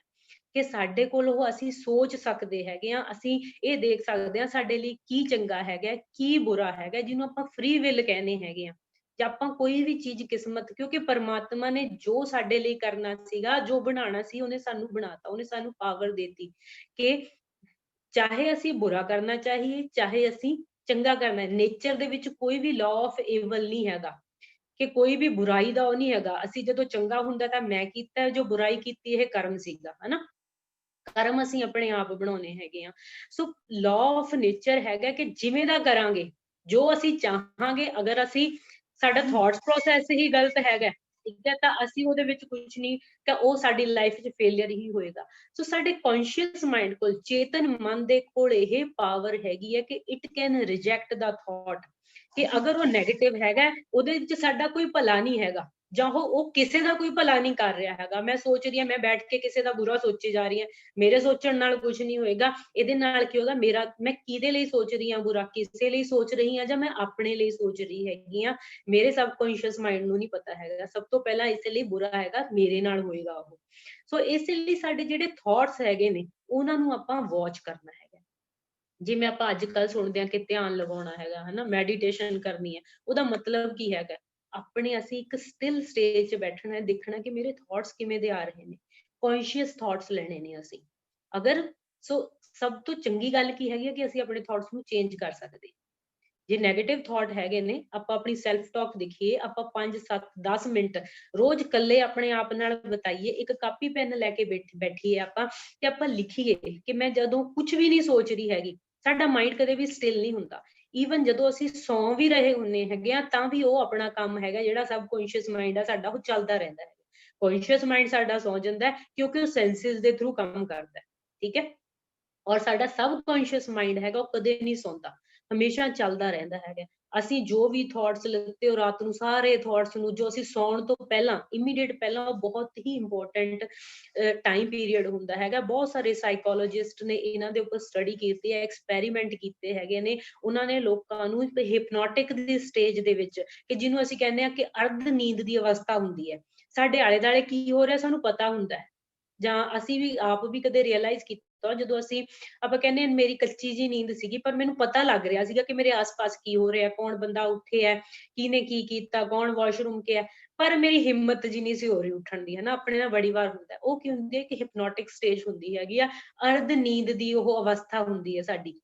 ਕਿ ਸਾਡੇ ਕੋਲ ਉਹ ਅਸੀਂ ਸੋਚ ਸਕਦੇ ਹੈਗੇ ਆ, ਅਸੀਂ ਇਹ ਦੇਖ ਸਕਦੇ ਹਾਂ ਸਾਡੇ ਲਈ ਕੀ ਚੰਗਾ ਹੈਗਾ, ਕੀ ਬੁਰਾ ਹੈਗਾ, ਜਿਹਨੂੰ ਆਪਾਂ ਫ੍ਰੀ ਵਿਲ ਕਹਿੰਦੇ ਹੈਗੇ ਆ। ਜੇ ਆਪਾਂ ਕੋਈ ਵੀ ਚੀਜ਼ ਕਿਸਮਤ, ਕਿਉਂਕਿ ਪਰਮਾਤਮਾ ਨੇ ਜੋ ਸਾਡੇ ਲਈ ਕਰਨਾ ਸੀਗਾ, ਜੋ ਬਣਾਉਣਾ ਸੀ, ਉਹਨੇ ਸਾਨੂੰ ਬਣਾਤਾ, ਉਹਨੇ ਸਾਨੂੰ ਪਾਵਰ ਦੇਤੀ ਕਿ ਚਾਹੇ ਅਸੀਂ ਬੁਰਾ ਕਰਨਾ ਚਾਹੀਏ, ਚਾਹੇ ਅਸੀਂ ਚੰਗਾ ਕਰਨਾ। ਨੇਚਰ ਦੇ ਵਿੱਚ ਕੋਈ ਵੀ ਲਾਅ ਆਫ ਏਵਲ ਨਹੀਂ ਹੈਗਾ, ਕਿ ਕੋਈ ਵੀ ਬੁਰਾਈ ਦਾ ਉਹ ਨਹੀਂ ਹੈਗਾ। ਅਸੀਂ ਜਦੋਂ ਚੰਗਾ ਹੁੰਦਾ ਤਾਂ ਮੈਂ ਕੀਤਾ, ਜੋ ਬੁਰਾਈ ਕੀਤੀ ਇਹ ਕਰਮ ਸੀਗਾ, ਹਨਾ। ਕਰਮ ਅਸੀਂ ਆਪਣੇ ਆਪ ਬਣਾਉਣੇ ਹੈਗੇ ਆ। ਸੋ ਲਾਅ ਆਫ ਨੇਚਰ ਹੈਗਾ ਕਿ ਜਿਵੇਂ ਦਾ ਕਰਾਂਗੇ, ਜੋ ਅਸੀਂ ਚਾਹਾਂਗੇ, ਅਗਰ ਅਸੀਂ, ਸਾਡਾ ਥਾਟ ਪ੍ਰੋਸੈਸ ਹੀ ਗਲਤ ਹੈਗਾ, ਠੀਕ ਹੈ, ਤਾਂ ਅਸੀਂ ਉਹਦੇ ਵਿੱਚ ਕੁਝ ਨਹੀਂ, ਤਾਂ ਉਹ ਸਾਡੀ ਲਾਈਫ 'ਚ ਫੇਲਿਅਰ ਹੀ ਹੋਏਗਾ। ਸੋ ਸਾਡੇ ਕੌਨਸ਼ੀਅਸ ਮਾਈਂਡ ਕੋਲ, ਚੇਤਨ ਮਨ ਦੇ ਕੋਲ ਇਹ ਪਾਵਰ ਹੈਗੀ ਹੈ ਕਿ it can reject the thought, ਕਿ ਅਗਰ ਉਹ ਨੈਗੇਟਿਵ ਹੈਗਾ, ਉਹਦੇ ਵਿੱਚ ਸਾਡਾ ਕੋਈ ਭਲਾ ਨਹੀਂ ਹੈਗਾ, ਜਾਂ ਉਹ ਕਿਸੇ ਦਾ ਕੋਈ ਭਲਾ ਨਹੀਂ ਕਰ ਰਿਹਾ ਹੈਗਾ। ਮੈਂ ਸੋਚ ਰਹੀ ਹਾਂ, ਮੈਂ ਬੈਠ ਕੇ ਕਿਸੇ ਦਾ ਬੁਰਾ ਸੋਚੀ ਜਾ ਰਹੀ ਹਾਂ, ਮੇਰੇ ਸੋਚਣ ਨਾਲ ਕੁਝ ਨਹੀਂ ਹੋਏਗਾ। ਇਹਦੇ ਨਾਲ ਕੀ ਹੋਗਾ, ਮੈਂ ਕਿਹਦੇ ਲਈ ਸੋਚ ਰਹੀ ਹਾਂ ਬੁਰਾ, ਕਿਸੇ ਲਈ ਸੋਚ ਰਹੀ ਹਾਂ ਜਾਂ ਮੈਂ ਆਪਣੇ ਲਈ ਸੋਚ ਰਹੀ ਹੈਗੀ ਹਾਂ, ਮੇਰੇ ਸਬਕੌਂਸ਼ੀਅਸ ਮਾਈਂਡ ਨੂੰ ਨਹੀਂ ਪਤਾ ਹੈਗਾ। ਸਭ ਤੋਂ ਪਹਿਲਾਂ ਇਸੇ ਲਈ ਬੁਰਾ ਹੈਗਾ, ਮੇਰੇ ਨਾਲ ਹੋਏਗਾ ਉਹ। ਸੋ ਇਸੇ ਲਈ ਸਾਡੇ ਜਿਹੜੇ ਥਾਟਸ ਹੈਗੇ ਨੇ, ਉਹਨਾਂ ਨੂੰ ਆਪਾਂ ਵਾਚ ਕਰਨਾ ਹੈਗਾ। ਜਿਵੇਂ ਆਪਾਂ ਅੱਜ ਕੱਲ੍ਹ ਸੁਣਦੇ ਹਾਂ ਕਿ ਧਿਆਨ ਲਗਾਉਣਾ ਹੈਗਾ, ਹਨਾ, ਮੈਡੀਟੇਸ਼ਨ ਕਰਨੀ ਹੈ, ਉਹਦਾ ਮਤਲਬ ਕੀ ਹੈਗਾ? ਆਪਣੇ ਅਸੀਂ ਇੱਕ ਸਟਿਲ ਸਟੇਜ 'ਚ ਬੈਠਣਾ ਹੈ, ਦੇਖਣਾ ਕਿ ਮੇਰੇ ਥਾਟਸ ਕਿਵੇਂ ਦੇ ਆ ਰਹੇ ਨੇ, ਕੌਨਸ਼ੀਅਸ ਥਾਟਸ ਲੈਣੇ ਨੇ ਅਸੀਂ। ਅਗਰ ਸੋ ਸਭ ਤੋਂ ਚੰਗੀ ਗੱਲ ਕੀ ਹੈਗੀ ਹੈ ਕਿ ਅਸੀਂ ਆਪਣੇ ਥਾਟਸ ਨੂੰ ਚੇਂਜ ਕਰ ਸਕਦੇ। ਜੇ ਨੈਗੇਟਿਵ ਥਾਟ ਹੈਗੇ ਨੇ, ਆਪਾਂ ਆਪਣੀ ਸੈਲਫ ਟਾਕ ਦੇਖੀਏ, ਆਪਾਂ 5 7 10 ਮਿੰਟ ਰੋਜ਼ ਇਕੱਲੇ ਆਪਣੇ ਆਪ ਨਾਲ ਬਿਤਾਈਏ, ਇੱਕ ਕਾਪੀ ਪੈਨ ਲੈ ਕੇ ਬੈਠੀਏ ਆਪਾਂ, ਤੇ ਆਪਾਂ ਲਿਖੀਏ ਕਿ ਮੈਂ ਜਦੋਂ ਕੁਝ ਵੀ ਨਹੀਂ ਸੋਚ ਰਹੀ ਹੈਗੀ, ਸਾਡਾ ਮਾਈਂਡ ਕਦੇ ਵੀ ਸਟਿਲ ਨਹੀਂ ਹੁੰਦਾ। ਈਵਨ ਜਦੋਂ ਅਸੀਂ ਸੌਂ ਵੀ ਰਹੇ ਹੁੰਦੇ ਹੈਗੇ ਆ, ਤਾਂ ਵੀ ਉਹ ਆਪਣਾ ਕੰਮ ਹੈਗਾ, ਜਿਹੜਾ ਸਬਕੌਂਸ਼ੀਅਸ ਮਾਈਂਡ ਆ ਸਾਡਾ, ਉਹ ਚੱਲਦਾ ਰਹਿੰਦਾ ਹੈ। ਕੌਨਸ਼ੀਅਸ ਮਾਈਂਡ ਸਾਡਾ ਸੌਂ ਜਾਂਦਾ ਹੈ ਕਿਉਂਕਿ ਉਹ ਸੈਂਸਿਸ ਦੇ ਥਰੂ ਕੰਮ ਕਰਦਾ ਹੈ, ਠੀਕ ਹੈ। ਔਰ ਸਾਡਾ ਸਬਕੌਂਸ਼ੀਅਸ ਮਾਈਂਡ ਹੈਗਾ, ਉਹ ਕਦੇ ਨਹੀਂ ਸੌਂਦਾ, ਹਮੇਸ਼ਾ ਚੱਲਦਾ ਰਹਿੰਦਾ ਹੈਗਾ। ਅਸੀਂ ਜੋ ਵੀ ਥਾਟਸ ਲਿੱਤੇ ਹੋ ਰਾਤ ਨੂੰ, ਸਾਰੇ ਥਾਟਸ ਨੂੰ, ਜੋ ਅਸੀਂ ਸੌਣ ਤੋਂ ਪਹਿਲਾਂ, ਇਮੀਡੀਏਟ ਪਹਿਲਾਂ, ਉਹ ਬਹੁਤ ਹੀ ਇੰਪੋਰਟੈਂਟ ਟਾਈਮ ਪੀਰੀਅਡ ਹੁੰਦਾ ਹੈਗਾ। ਬਹੁਤ ਸਾਰੇ ਸਾਈਕੋਲੋਜਿਸਟ ਨੇ ਇਹਨਾਂ ਦੇ ਉੱਪਰ ਸਟੱਡੀ ਕੀਤੀ ਹੈ, ਐਕਸਪੈਰੀਮੈਂਟ ਕੀਤੇ ਹੈਗੇ ਨੇ। ਉਹਨਾਂ ਨੇ ਲੋਕਾਂ ਨੂੰ ਇੱਕ ਹਿਪਨੋਟਿਕ ਦੀ ਸਟੇਜ ਦੇ ਵਿੱਚ, ਕਿ ਜਿਹਨੂੰ ਅਸੀਂ ਕਹਿੰਦੇ ਹਾਂ ਕਿ ਅਰਧ ਨੀਂਦ ਦੀ ਅਵਸਥਾ ਹੁੰਦੀ ਹੈ, ਸਾਡੇ ਆਲੇ ਦੁਆਲੇ ਕੀ ਹੋ ਰਿਹਾ ਸਾਨੂੰ ਪਤਾ ਹੁੰਦਾ ਹੈ, ਜਾਂ ਅਸੀਂ ਵੀ ਆਪ ਵੀ ਕਦੇ ਰਿਅਲਾਈਜ਼ ਕੀਤਾ, ਜਦੋਂ ਆਪਾਂ ਕਹਿੰਦੇ ਹਾਂ ਮੇਰੀ ਕੱਚੀ ਜੀ ਨੀਂਦ ਸੀਗੀ, ਪਰ ਮੈਨੂੰ ਪਤਾ ਲੱਗ ਰਿਹਾ ਸੀਗਾ ਕਿ ਮੇਰੇ ਆਸ-ਪਾਸ ਕੀ ਹੋ ਰਿਹਾ, ਕੌਣ ਬੰਦਾ ਉੱਠਿਆ, ਕਿਹਨੇ ਕੀ ਕੀਤਾ, ਕੌਣ ਵਾਸ਼ਰੂਮ ਗਿਆ, ਪਰ ਮੇਰੀ ਹਿੰਮਤ ਜੀ ਨਹੀਂ ਸੀ ਹੋ ਰਹੀ ਉੱਠਣ ਦੀ, ਹਨਾ। ਆਪਣੇ ਨਾਲ ਬੜੀ ਵਾਰ ਹੁੰਦਾ, ਉਹ ਕੀ ਹੁੰਦੀ ਹੈ ਕਿ ਹਿਪਨੋਟਿਕ ਸਟੇਜ ਹੁੰਦੀ ਹੈਗੀ ਆ, ਅਰਧ ਨੀਂਦ ਦੀ ਉਹ ਅਵਸਥਾ ਹੁੰਦੀ ਹੈ ਸਾਡੀ।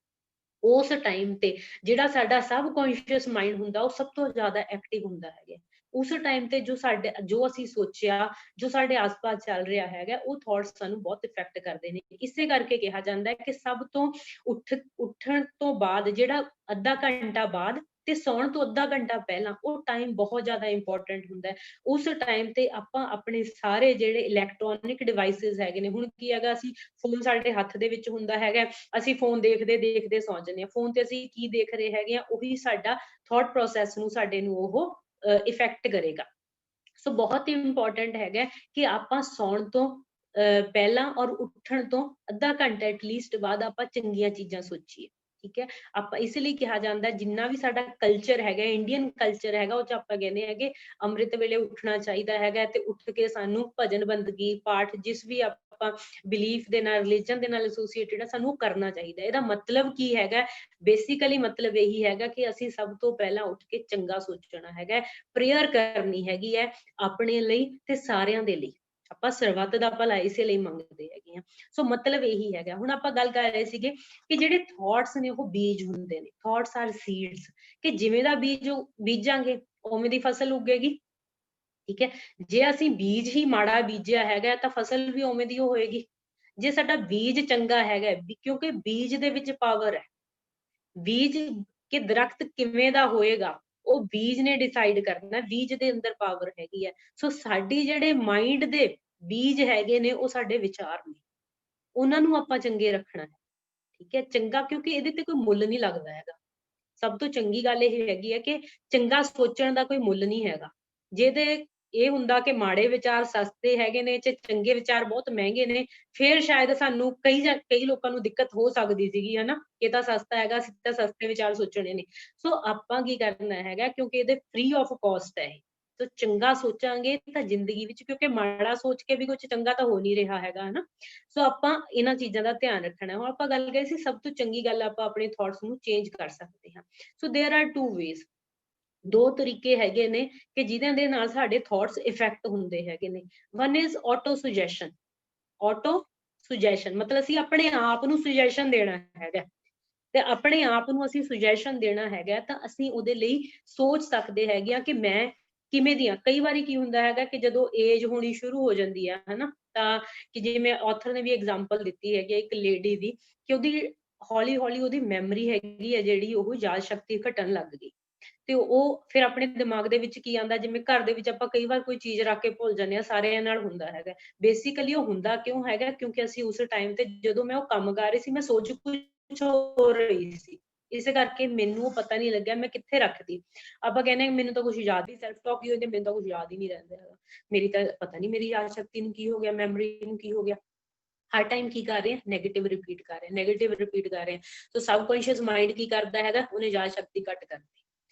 ਉਸ ਟਾਈਮ ਤੇ ਜਿਹੜਾ ਸਾਡਾ ਸਬਕੌਂਸ਼ੀਅਸ ਮਾਈਂਡ ਹੁੰਦਾ, ਉਹ ਸਭ ਤੋਂ ਜ਼ਿਆਦਾ ਐਕਟਿਵ ਹੁੰਦਾ ਹੈਗਾ। ਉਸ ਟਾਈਮ ਤੇ ਜੋ ਅਸੀਂ ਸੋਚਿਆ, ਜੋ ਸਾਡੇ ਆਸ-ਪਾਸ ਚੱਲ ਰਿਹਾ ਹੈਗਾ, ਉਹ ਥਾਟਸ ਸਾਨੂੰ ਬਹੁਤ ਇਫੈਕਟ ਕਰਦੇ ਨੇ। ਇਸੇ ਕਰਕੇ ਕਿਹਾ ਜਾਂਦਾ ਹੈ ਕਿ ਸਭ ਤੋਂ ਉੱਠਣ ਤੋਂ ਬਾਅਦ, ਜਿਹੜਾ ਅੱਧਾ ਘੰਟਾ ਬਾਅਦ ਤੇ ਸੌਣ ਤੋਂ ਅੱਧਾ ਘੰਟਾ ਪਹਿਲਾਂ, ਉਹ ਟਾਈਮ ਬਹੁਤ ਜ਼ਿਆਦਾ ਇੰਪੋਰਟੈਂਟ ਹੁੰਦਾ ਹੈ। ਉਸ ਟਾਈਮ ਤੇ ਆਪਾਂ ਆਪਣੇ ਸਾਰੇ ਜਿਹੜੇ ਇਲੈਕਟ੍ਰੋਨਿਕ ਡਿਵਾਈਸਿਸ ਹੈਗੇ ਨੇ, ਹੁਣ ਕੀ ਹੈਗਾ, ਅਸੀਂ ਫੋਨ ਸਾਡੇ ਹੱਥ ਦੇ ਵਿੱਚ ਹੁੰਦਾ ਹੈਗਾ, ਅਸੀਂ ਫੋਨ ਦੇਖਦੇ ਦੇਖਦੇ ਸੌਂ ਜਾਂਦੇ ਹਾਂ। ਫੋਨ ਤੇ ਅਸੀਂ ਕੀ ਦੇਖ ਰਹੇ ਹੈਗੇ ਆ, ਉਹੀ ਸਾਡਾ ਥਾਟ ਪ੍ਰੋਸੈਸ ਨੂੰ, ਸਾਡੇ ਨੂੰ ਉਹ ਇਫੈਕਟ ਕਰੇਗਾ। ਸੋ ਬਹੁਤ ਹੀ ਇੰਪੋਰਟੈਂਟ ਹੈਗਾ ਕਿ ਆਪਾਂ ਸੌਣ ਤੋਂ ਪਹਿਲਾਂ ਔਰ ਉੱਠਣ ਤੋਂ ਅੱਧਾ ਘੰਟਾ ਐਟਲੀਸਟ ਬਾਅਦ ਆਪਾਂ ਚੰਗੀਆਂ ਚੀਜ਼ਾਂ ਸੋਚੀਏ, ਠੀਕ ਹੈ। ਆਪਾਂ ਇਸ ਲਈ ਕਿਹਾ ਜਾਂਦਾ, ਜਿੰਨਾ ਵੀ ਸਾਡਾ ਕਲਚਰ ਹੈਗਾ, ਇੰਡੀਅਨ ਕਲਚਰ ਹੈਗਾ, ਉਹ 'ਚ ਆਪਾਂ ਕਹਿੰਦੇ ਹੈਗੇ ਅੰਮ੍ਰਿਤ ਵੇਲੇ ਉੱਠਣਾ ਚਾਹੀਦਾ ਹੈਗਾ, ਤੇ ਉੱਠ ਕੇ ਸਾਨੂੰ ਭਜਨ ਬੰਦਗੀ ਪਾਠ, ਜਿਸ ਵੀ ਆਪਾਂ ਬਿਲੀਫ ਦੇ ਨਾਲ, ਰਿਲੀਜਨ ਦੇ ਨਾਲ ਐਸੋਸੀਏਟਿਡ ਹੈ, ਸਾਨੂੰ ਕਰਨਾ ਚਾਹੀਦਾ। ਇਹਦਾ ਮਤਲਬ ਕੀ ਹੈਗਾ? ਬੇਸਿਕਲੀ ਮਤਲਬ ਇਹੀ ਹੈਗਾ ਕਿ ਅਸੀਂ ਸਭ ਤੋਂ ਪਹਿਲਾਂ ਉੱਠ ਕੇ ਚੰਗਾ ਸੋਚਣਾ ਹੈਗਾ, ਪ੍ਰੇਅਰ ਕਰਨੀ ਹੈਗੀ ਹੈ ਆਪਣੇ ਲਈ ਤੇ ਸਾਰਿਆਂ ਦੇ ਲਈ। ਆਪਾਂ ਸਰਬੱਤ ਦਾ ਭਲਾ ਇਸੇ ਲਈ ਮੰਗਦੇ ਹੈਗੇ ਆ। ਸੋ ਮਤਲਬ ਇਹੀ ਹੈਗਾ। ਹੁਣ ਆਪਾਂ ਗੱਲ ਕਰ ਰਹੇ ਸੀਗੇ ਕਿ ਜਿਹੜੇ ਥਾਟਸ ਨੇ ਉਹ ਬੀਜ ਹੁੰਦੇ ਨੇ, ਥਾਟਸ ਆਰ ਸੀਡਸ, ਕਿ ਜਿਵੇਂ ਦਾ ਬੀਜ ਬੀਜਾਂਗੇ ਉਵੇਂ ਦੀ ਫਸਲ ਉੱਗੇਗੀ, ਠੀਕ ਹੈ। ਜੇ ਅਸੀਂ ਬੀਜ ਹੀ ਮਾੜਾ ਬੀਜਿਆ ਹੈਗਾ ਤਾਂ ਫਸਲ ਵੀ ਉਵੇਂ ਦੀ ਹੋਏਗੀ। ਜੇ ਸਾਡਾ ਬੀਜ ਚੰਗਾ ਹੈਗਾ, ਕਿਉਂਕਿ ਬੀਜ ਦੇ ਵਿੱਚ ਪਾਵਰ ਹੈ। ਬੀਜ ਕਿ ਦਰਖਤ ਕਿਵੇਂ ਦਾ ਹੋਏਗਾ, ਉਹ ਬੀਜ ਨੇ ਡਿਸਾਈਡ ਕਰਨਾ, ਬੀਜ ਦੇ ਅੰਦਰ ਪਾਵਰ ਹੈਗੀ ਹੈ। ਸੋ ਸਾਡੀ ਜਿਹੜੇ ਮਾਈਂਡ ਦੇ ਬੀਜ ਹੈਗੇ ਨੇ, ਉਹ ਸਾਡੇ ਵਿਚਾਰ ਨੇ, ਉਹਨਾਂ ਨੂੰ ਆਪਾਂ ਚੰਗੇ ਰੱਖਣਾ ਹੈ, ਠੀਕ ਹੈ। ਚੰਗਾ, ਕਿਉਂਕਿ ਇਹਦੇ ਤੇ ਕੋਈ ਮੁੱਲ ਨਹੀਂ ਲੱਗਦਾ ਹੈਗਾ। ਸਭ ਤੋਂ ਚੰਗੀ ਗੱਲ ਇਹ ਹੈਗੀ ਹੈ ਕਿ ਚੰਗਾ ਸੋਚਣ ਦਾ ਕੋਈ ਮੁੱਲ ਨਹੀਂ ਹੈਗਾ। ਜਿਹਦੇ ਇਹ ਹੁੰਦਾ ਕਿ ਮਾੜੇ ਵਿਚਾਰ ਸਸਤੇ ਹੈਗੇ ਨੇ ਤੇ ਚੰਗੇ ਵਿਚਾਰ ਬਹੁਤ ਮਹਿੰਗੇ ਨੇ, ਫਿਰ ਸ਼ਾਇਦ ਸਾਨੂੰ ਕਈ ਲੋਕਾਂ ਨੂੰ ਦਿੱਕਤ ਹੋ ਸਕਦੀ ਸੀਗੀ, ਹਨਾ। ਇਹ ਤਾਂ ਸਸਤਾ ਹੈਗਾ, ਅਸੀਂ ਤਾਂ ਸਸਤੇ ਵਿਚਾਰ ਸੋਚਣੇ ਨੇ। ਸੋ ਆਪਾਂ ਕੀ ਕਰਨਾ ਹੈਗਾ, ਕਿਉਂਕਿ ਇਹਦੇ ਫ੍ਰੀ ਆਫ ਕਾਸਟ ਹੈ ਇਹ, ਤਾਂ ਚੰਗਾ ਸੋਚਾਂਗੇ ਤਾਂ ਜ਼ਿੰਦਗੀ ਵਿੱਚ, ਕਿਉਂਕਿ ਮਾੜਾ ਸੋਚ ਕੇ ਵੀ ਕੁਛ ਚੰਗਾ ਤਾਂ ਹੋ ਨਹੀਂ ਰਿਹਾ ਹੈਗਾ, ਹਨਾ। ਸੋ ਆਪਾਂ ਇਹਨਾਂ ਚੀਜ਼ਾਂ ਦਾ ਧਿਆਨ ਰੱਖਣਾ। ਹੁਣ ਆਪਾਂ ਗੱਲ ਕਰੀਏ ਸੀ ਸਭ ਤੋਂ ਚੰਗੀ ਗੱਲ, ਆਪਾਂ ਆਪਣੇ ਥਾਟਸ ਨੂੰ ਚੇਂਜ ਕਰ ਸਕਦੇ ਹਾਂ। ਸੋ ਦੇयर ਆਰ ਟੂ ਵੇਜ਼, ਦੋ ਤਰੀਕੇ ਹੈਗੇ ਨੇ ਕਿ ਜਿਹਨਾਂ ਦੇ ਨਾਲ ਸਾਡੇ ਥਾਟਸ ਇਫੈਕਟ ਹੁੰਦੇ ਹੈਗੇ ਨੇ। One is auto suggestion. Auto suggestion ਮਤਲਬ ਅਸੀਂ ਆਪਣੇ ਆਪ ਨੂੰ ਸੁਜੈਸ਼ਨ ਦੇਣਾ ਹੈਗਾ, ਤੇ ਆਪਣੇ ਆਪ ਨੂੰ ਅਸੀਂ ਸੁਜੈਸ਼ਨ ਦੇਣਾ ਹੈਗਾ, ਤਾਂ ਅਸੀਂ ਉਹਦੇ ਲਈ ਸੋਚ ਸਕਦੇ ਹੈਗੇ ਆ ਕਿ ਮੈਂ ਕਿਵੇਂ ਦੀ ਹਾਂ। ਕਈ ਵਾਰੀ ਕੀ ਹੁੰਦਾ ਹੈਗਾ ਕਿ ਜਦੋਂ ਏਜ ਹੋਣੀ ਸ਼ੁਰੂ ਹੋ ਜਾਂਦੀ ਹੈ, ਹਨਾ, ਤਾਂ ਕਿ ਜਿਵੇਂ ਆਥਰ ਨੇ ਵੀ ਐਗਜ਼ਾਮਪਲ ਦਿੱਤੀ ਹੈਗੀ ਇੱਕ ਲੇਡੀ ਦੀ, ਕਿ ਉਹਦੀ ਹੌਲੀ ਹੌਲੀ ਉਹਦੀ ਮੈਮਰੀ ਹੈਗੀ ਹੈ ਜਿਹੜੀ, ਉਹ ਯਾਦ ਸ਼ਕਤੀ ਘਟਣ ਲੱਗ ਗਈ। ਤੇ ਉਹ ਫਿਰ ਆਪਣੇ ਦਿਮਾਗ ਦੇ ਵਿੱਚ ਕੀ ਆਉਂਦਾ, ਜਿਵੇਂ ਘਰ ਦੇ ਵਿੱਚ ਆਪਾਂ ਕਈ ਵਾਰ ਕੋਈ ਚੀਜ਼ ਰੱਖ ਕੇ ਭੁੱਲ ਜਾਂਦੇ ਹਾਂ, ਸਾਰਿਆਂ ਨਾਲ ਹੁੰਦਾ ਹੈਗਾ। ਬੇਸਿਕਲੀ ਉਹ ਹੁੰਦਾ ਕਿਉਂ ਹੈਗਾ, ਕਿਉਂਕਿ ਅਸੀਂ ਉਸ ਟਾਈਮ ਤੇ ਜਦੋਂ ਮੈਂ ਉਹ ਕੰਮ ਕਰ ਰਹੀ ਸੀ, ਮੈਂ ਸੋਚ ਕੁਛ ਹੋਰ ਰਹੀ ਸੀ, ਇਸੇ ਕਰਕੇ ਮੈਨੂੰ ਪਤਾ ਨਹੀਂ ਲੱਗਿਆ ਮੈਂ ਕਿੱਥੇ ਰੱਖਦੀ। ਆਪਾਂ ਕਹਿੰਦੇ ਮੈਨੂੰ ਤਾਂ ਕੁਝ ਯਾਦ ਹੀ, ਸੈਲਫ ਟਾਕ ਹੀ ਹੁੰਦੇ, ਮੈਨੂੰ ਤਾਂ ਕੁਝ ਯਾਦ ਹੀ ਨਹੀਂ ਰਹਿੰਦਾ ਹੈਗਾ, ਮੇਰੀ ਤਾਂ ਪਤਾ ਨਹੀਂ ਮੇਰੀ ਯਾਦ ਸ਼ਕਤੀ ਨੂੰ ਕੀ ਹੋ ਗਿਆ, ਮੈਮਰੀ ਨੂੰ ਕੀ ਹੋ ਗਿਆ। ਹਰ ਟਾਈਮ ਕੀ ਕਰ ਰਹੇ ਹਾਂ, ਨੈਗੇਟਿਵ ਰਿਪੀਟ ਕਰ ਰਹੇ, ਨੈਗੇਟਿਵ ਰਿਪੀਟ ਕਰ ਰਹੇ। ਸੋ ਸਬਕੌਂਸ਼ੀਅਸ ਮਾਈਂਡ ਕੀ ਕਰਦਾ ਹੈਗਾ, ਉਹਨੇ ਯਾਦ ਸ਼ਕਤੀ ਘੱਟ ਕਰਦੀ।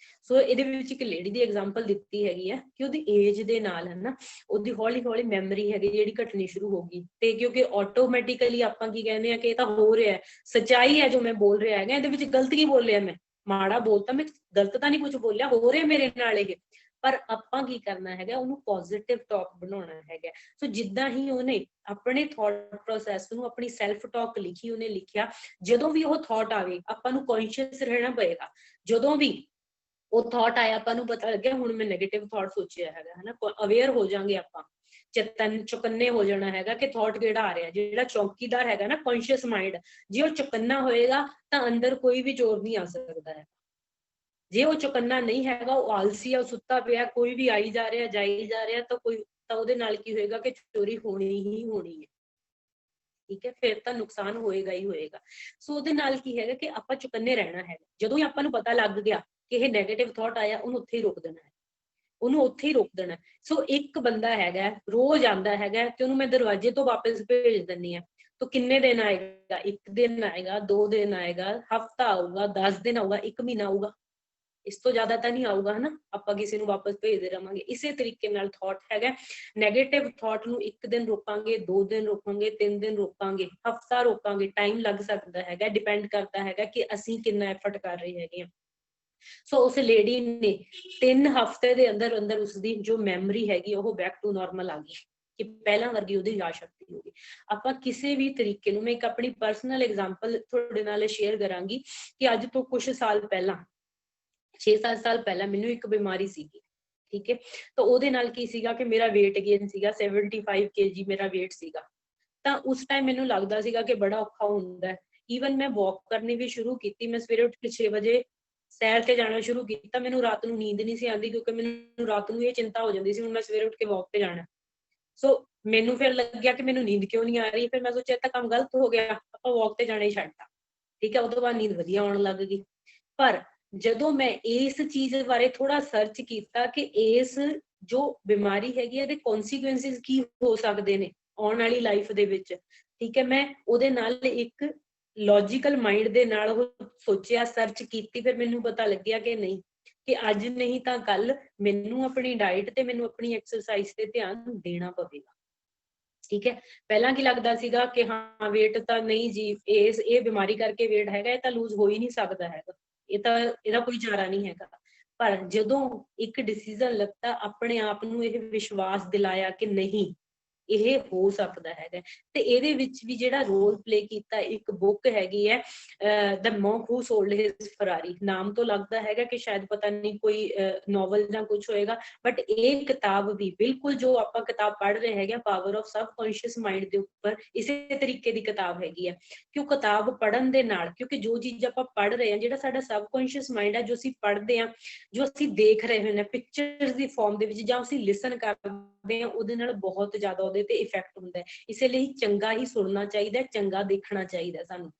ਸੋ ਇਹਦੇ ਵਿੱਚ ਇੱਕ ਲੇਡੀ ਦੀ ਐਗਜ਼ਾਮਪਲ ਦਿੱਤੀ ਹੈਗੀ ਹੈ ਕਿ ਉਹਦੀ ਏਜ ਦੇ ਨਾਲ ਹੈ ਨਾ, ਉਹਦੀ ਹੌਲੀ ਹੌਲੀ ਮੈਮਰੀ ਹੈਗੀ ਜਿਹੜੀ ਘਟਣੀ ਸ਼ੁਰੂ ਹੋ ਗਈ। ਤੇ ਕਿਉਂਕਿ ਆਟੋਮੈਟਿਕਲੀ ਆਪਾਂ ਕੀ ਕਹਿੰਦੇ ਆ ਕਿ ਇਹ ਤਾਂ ਹੋ ਰਿਹਾ, ਸੱਚਾਈ ਹੈ ਜੋ ਮੈਂ ਬੋਲ ਰਿਹਾ ਹੈਗਾ, ਇਹਦੇ ਵਿੱਚ ਗਲਤ ਕੀ ਬੋਲ ਰਿਹਾ, ਮੈਂ ਮਾੜਾ ਬੋਲਤਾ, ਮੈਂ ਗਲਤ ਤਾਂ ਨਹੀਂ ਕੁਝ ਬੋਲਿਆ, ਹੋ ਰਿਹਾ ਮੇਰੇ ਨਾਲ ਇਹ। ਪਰ ਆਪਾਂ ਕੀ ਕਰਨਾ ਹੈਗਾ, ਉਹਨੂੰ ਪੋਜ਼ਿਟਿਵ ਟਾਕ ਬਣਾਉਣਾ ਹੈਗਾ। ਸੋ ਜਿੱਦਾਂ ਹੀ ਉਹਨੇ ਆਪਣੇ ਥਾਟ ਪ੍ਰੋਸੈਸ ਨੂੰ, ਆਪਣੀ ਸੈਲਫ ਟਾਕ ਲਿਖੀ, ਉਹਨੇ ਲਿਖਿਆ ਜਦੋਂ ਵੀ ਉਹ ਥਾਟ ਆਵੇ ਆਪਾਂ ਨੂੰ ਕੌਨਸ਼ੀਅਸ ਰਹਿਣਾ ਪਏਗਾ। ਜਦੋਂ ਵੀ ਉਹ ਥਾਟ ਆਇਆ ਆਪਾਂ ਨੂੰ ਪਤਾ ਲੱਗਿਆ ਹੁਣ ਮੈਂ ਨੈਗੇਟਿਵ ਥਾਟ ਸੋਚਿਆ ਹੈਗਾ, ਹਨਾ, ਅਵੇਅਰ ਹੋ ਜਾਾਂਗੇ ਆਪਾਂ, ਚੁਕੰਨੇ ਹੋ ਜਾਣਾ ਹੈਗਾ ਕਿ ਥਾਟ ਕਿਹੜਾ ਆ ਰਿਹਾ। ਜਿਹੜਾ ਚੌਕੀਦਾਰ ਹੈਗਾ ਨਾ, ਕੌਨਸ਼ੀਅਸ ਮਾਈਂਡ, ਜੇ ਉਹ ਚੁਕੰਨਾ ਹੋਏਗਾ ਤਾਂ ਅੰਦਰ ਕੋਈ ਵੀ ਚੋਰ ਨਹੀਂ ਆ ਸਕਦਾ ਹੈ। ਜੇ ਉਹ ਚੁਕੰਨਾ ਨਹੀਂ ਹੈਗਾ, ਉਹ ਆਲਸੀ ਆ, ਉਹ ਸੁੱਤਾ ਪਿਆ, ਕੋਈ ਵੀ ਆਈ ਜਾ ਰਿਹਾ ਜਾਈ ਜਾ ਰਿਹਾ, ਤਾਂ ਉਹਦੇ ਨਾਲ ਕੀ ਹੋਏਗਾ ਕਿ ਚੋਰੀ ਹੋਣੀ ਹੀ ਹੋਣੀ ਹੈ। ਠੀਕ ਹੈ, ਫਿਰ ਤਾਂ ਨੁਕਸਾਨ ਹੋਏਗਾ ਹੀ ਹੋਏਗਾ। ਸੋ ਉਹਦੇ ਨਾਲ ਕੀ ਹੈਗਾ ਕਿ ਆਪਾਂ ਚੁਕੰਨੇ ਰਹਿਣਾ ਹੈਗਾ। ਜਦੋਂ ਹੀ ਆਪਾਂ ਨੂੰ ਪਤਾ ਲੱਗ ਗਿਆ ਕਿ ਇਹ ਨੈਗੇਟਿਵ ਥਾਟ ਆਇਆ, ਉਹਨੂੰ ਉੱਥੇ ਹੀ ਰੋਕ ਦੇਣਾ ਹੈ, ਉਹਨੂੰ ਉੱਥੇ ਹੀ ਰੋਕ ਦੇਣਾ। ਸੋ ਇੱਕ ਬੰਦਾ ਹੈਗਾ ਰੋਜ਼ ਆਉਂਦਾ ਹੈਗਾ ਤੇ ਉਹਨੂੰ ਮੈਂ ਦਰਵਾਜ਼ੇ ਤੋਂ ਵਾਪਸ ਭੇਜ ਦਿੰਦੀ ਹਾਂ। ਤਾਂ ਕਿੰਨੇ ਦਿਨ ਆਏਗਾ, 1 ਦਿਨ ਆਏਗਾ, 2 ਦਿਨ ਆਏਗਾ, ਹਫਤਾ ਆਊਗਾ, 10 ਦਿਨ ਆਊਗਾ, 1 ਮਹੀਨਾ ਆਊਗਾ, ਇਸ ਤੋਂ ਜ਼ਿਆਦਾ ਤਾਂ ਨਹੀਂ ਆਊਗਾ, ਹਨਾ। ਆਪਾਂ ਕਿਸੇ ਨੂੰ ਵਾਪਸ ਭੇਜਦੇ ਰਵਾਂਗੇ। ਇਸੇ ਤਰੀਕੇ ਨਾਲ ਥਾਟ ਹੈਗਾ, ਨੈਗੇਟਿਵ ਥਾਟ ਨੂੰ 1 ਦਿਨ ਰੋਕਾਂਗੇ, 2 ਦਿਨ ਰੋਕਾਂਗੇ, 3 ਦਿਨ ਰੋਕਾਂਗੇ, ਹਫਤਾ ਰੋਕਾਂਗੇ, ਟਾਈਮ ਲੱਗ ਸਕਦਾ ਹੈਗਾ, ਡਿਪੈਂਡ ਕਰਦਾ ਹੈਗਾ ਕਿ ਅਸੀਂ ਕਿੰਨਾ ਐਫਰਟ ਕਰ ਰਹੇ ਹੈਗੇ ਹਾਂ। ਸੋ ਉਸ ਲੇਡੀ ਨੇ 3 ਹਫ਼ਤੇ ਦੇ ਅੰਦਰ ਅੰਦਰ ਉਸਦੀ ਜੋ ਮੈਮਰੀ ਹੈਗੀ ਉਹ ਬੈਕ ਟੂ ਨਾਰਮਲ ਆ ਗਈ, ਕਿ ਪਹਿਲਾਂ ਵਰਗੀ ਉਹਦੀ ਯਾਦ ਸ਼ਕਤੀ ਹੋ ਗਈ। ਆਪਾਂ ਕਿਸੇ ਵੀ ਤਰੀਕੇ ਨੂੰ, ਮੈਂ ਇੱਕ ਆਪਣੀ ਪਰਸਨਲ ਐਗਜ਼ਾਮਪਲ ਤੁਹਾਡੇ ਨਾਲ ਸ਼ੇਅਰ ਕਰਾਂਗੀ ਕਿ ਅੱਜ ਤੋਂ ਕੁਝ ਸਾਲ ਪਹਿਲਾਂ, 6-7 ਸਾਲ ਪਹਿਲਾਂ ਮੈਨੂੰ ਇੱਕ ਬਿਮਾਰੀ ਸੀਗੀ। ਠੀਕ ਹੈ, ਤਾਂ ਉਹਦੇ ਨਾਲ ਕੀ ਸੀਗਾ ਕਿ ਮੇਰਾ weight gain ਸੀਗਾ, 75 kg ਮੇਰਾ weight ਸੀਗਾ। ਤਾਂ ਉਸ ਟਾਈਮ ਮੈਨੂੰ ਲੱਗਦਾ ਸੀਗਾ ਕਿ ਬੜਾ ਔਖਾ ਹੁੰਦਾ ਹੈ। ਈਵਨ ਮੈਂ ਵਾਕ ਕਰਨੀ ਵੀ ਸ਼ੁਰੂ ਕੀਤੀ, ਮੈਂ ਸਵੇਰੇ ਉੱਠ ਕੇ 6 ਵਜੇ ਸੈਰ ਤੇ ਜਾਣਾ ਸ਼ੁਰੂ ਕੀਤਾ। ਮੈਨੂੰ ਰਾਤ ਨੂੰ ਨੀਂਦ ਨਹੀਂ ਸੀ ਆਉਂਦੀ, ਕਿਉਂਕਿ ਮੈਨੂੰ ਰਾਤ ਨੂੰ ਇਹ ਚਿੰਤਾ ਹੋ ਜਾਂਦੀ ਸੀ ਹੁਣ ਮੈਂ ਸਵੇਰੇ ਉੱਠ ਕੇ ਵਾਕ ਤੇ ਜਾਣਾ। ਸੋ ਮੈਨੂੰ ਫਿਰ ਲੱਗਿਆ ਕਿ ਮੈਨੂੰ ਨੀਂਦ ਕਿਉਂ ਨਹੀਂ ਆ ਰਹੀ। ਫਿਰ ਮੈਂ ਸੋਚਿਆ ਤਾਂ ਕੰਮ ਗਲਤ ਹੋ ਗਿਆ, ਆਪਾਂ ਵਾਕ ਤੇ ਜਾਣਾ ਹੀ ਛੱਡਤਾ। ਠੀਕ ਹੈ, ਉਹ ਤੋਂ ਬਾਅਦ ਨੀਂਦ ਵਧੀਆ ਆਉਣ ਲੱਗ ਗਈ। ਪਰ ਜਦੋਂ ਮੈਂ ਇਸ ਚੀਜ਼ ਬਾਰੇ ਥੋੜਾ ਸਰਚ ਕੀਤਾ ਕਿ ਇਸ ਜੋ ਬਿਮਾਰੀ ਹੈਗੀ ਇਹਦੇ ਕੌਨਸੀਕੁਐਂਸਿਸ ਕੀ ਹੋ ਸਕਦੇ ਨੇ ਆਉਣ ਵਾਲੀ ਲਾਈਫ ਦੇ ਵਿੱਚ, ਠੀਕ ਹੈ, ਮੈਂ ਉਹਦੇ ਨਾਲ ਇੱਕ ਲੌਜੀਕਲ ਮਾਈਂਡ ਦੇ ਨਾਲ ਉਹ ਸੋਚਿਆ, ਸਰਚ ਕੀਤੀ। ਫਿਰ ਮੈਨੂੰ ਪਤਾ ਲੱਗਿਆ ਕਿ ਨਹੀਂ, ਕਿ ਅੱਜ ਨਹੀਂ ਤਾਂ ਕੱਲ ਮੈਨੂੰ ਆਪਣੀ ਡਾਈਟ ਤੇ ਮੈਨੂੰ ਆਪਣੀ ਐਕਸਰਸਾਈਜ਼ ਤੇ ਧਿਆਨ ਦੇਣਾ ਪਵੇਗਾ। ਠੀਕ ਹੈ, ਪਹਿਲਾਂ ਕੀ ਲੱਗਦਾ ਸੀਗਾ ਕਿ ਹਾਂ weight ਤਾਂ ਨਹੀਂ ਜੀ, ਇਹ ਬਿਮਾਰੀ ਕਰਕੇ weight ਹੈਗਾ, ਇਹ ਤਾਂ ਲੂਜ਼ ਹੋ ਹੀ ਨਹੀਂ ਸਕਦਾ ਹੈਗਾ, ਇਹ ਤਾਂ ਇਹਦਾ ਕੋਈ ਚਾਰਾ ਨਹੀਂ ਹੈਗਾ। ਪਰ ਜਦੋਂ ਇੱਕ ਡਿਸੀਜ਼ਨ ਲੱਤਾ, ਆਪਣੇ ਆਪ ਨੂੰ ਇਹ ਵਿਸ਼ਵਾਸ ਦਿਲਾਇਆ ਕਿ ਨਹੀਂ ਇਹ ਹੋ ਸਕਦਾ ਹੈਗਾ। ਤੇ ਇਹਦੇ ਵਿੱਚ ਵੀ ਜਿਹੜਾ ਰੋਲ ਪਲੇ ਕੀਤਾ, ਇੱਕ ਬੁੱਕ ਹੈਗੀ ਹੈ ਦ ਮੌਂਕ ਹੂ ਸੋਲਡ ਹਿਜ਼ ਫਰਾਰੀ, ਨਾਮ ਤੋਂ ਲੱਗਦਾ ਹੈਗਾ ਕਿ ਸ਼ਾਇਦ ਪਤਾ ਨਹੀਂ ਕੋਈ ਨੋਵਲ ਜਾਂ ਕੁਝ ਹੋਏਗਾ, ਬਟ ਇਹ ਕਿਤਾਬ ਵੀ ਬਿਲਕੁਲ ਜੋ ਆਪਾਂ ਕਿਤਾਬ ਪੜ੍ਹ ਰਹੇ ਹੈਗੇ ਪਾਵਰ ਆਫ ਸਬਕੌਂਸ਼ੀਅਸ ਮਾਈਂਡ ਦੇ ਉੱਪਰ ਇਸੇ ਤਰੀਕੇ ਦੀ ਕਿਤਾਬ ਹੈਗੀ ਹੈ। ਕਿਉਂ ਕਿਤਾਬ ਪੜ੍ਹਨ ਦੇ ਨਾਲ, ਕਿਉਂਕਿ ਜੋ ਚੀਜ਼ ਆਪਾਂ ਪੜ੍ਹ ਰਹੇ ਹਾਂ, ਜਿਹੜਾ ਸਾਡਾ ਸਬਕੌਂਸ਼ੀਅਸ ਮਾਈਂਡ ਹੈ, ਜੋ ਅਸੀਂ ਪੜ੍ਹਦੇ ਹਾਂ, ਜੋ ਅਸੀਂ ਦੇਖ ਰਹੇ ਹੁੰਦੇ ਹਾਂ ਪਿਕਚਰਸ ਦੀ ਫਾਰਮ ਦੇ ਵਿੱਚ, ਜਾਂ ਅਸੀਂ ਲਿਸਨ ਕਰਦੇ ਹਾਂ, ਉਹਦੇ ਨਾਲ ਬਹੁਤ ਜ਼ਿਆਦਾ ਉਹਦੇ ਤੇ ਇਫੈਕਟ ਹੁੰਦਾ ਹੈ। ਇਸੇ ਲਈ ਚੰਗਾ ਹੀ ਸੁਣਨਾ ਚਾਹੀਦਾ, ਚੰਗਾ ਦੇਖਣਾ ਚਾਹੀਦਾ ਸਾਨੂੰ।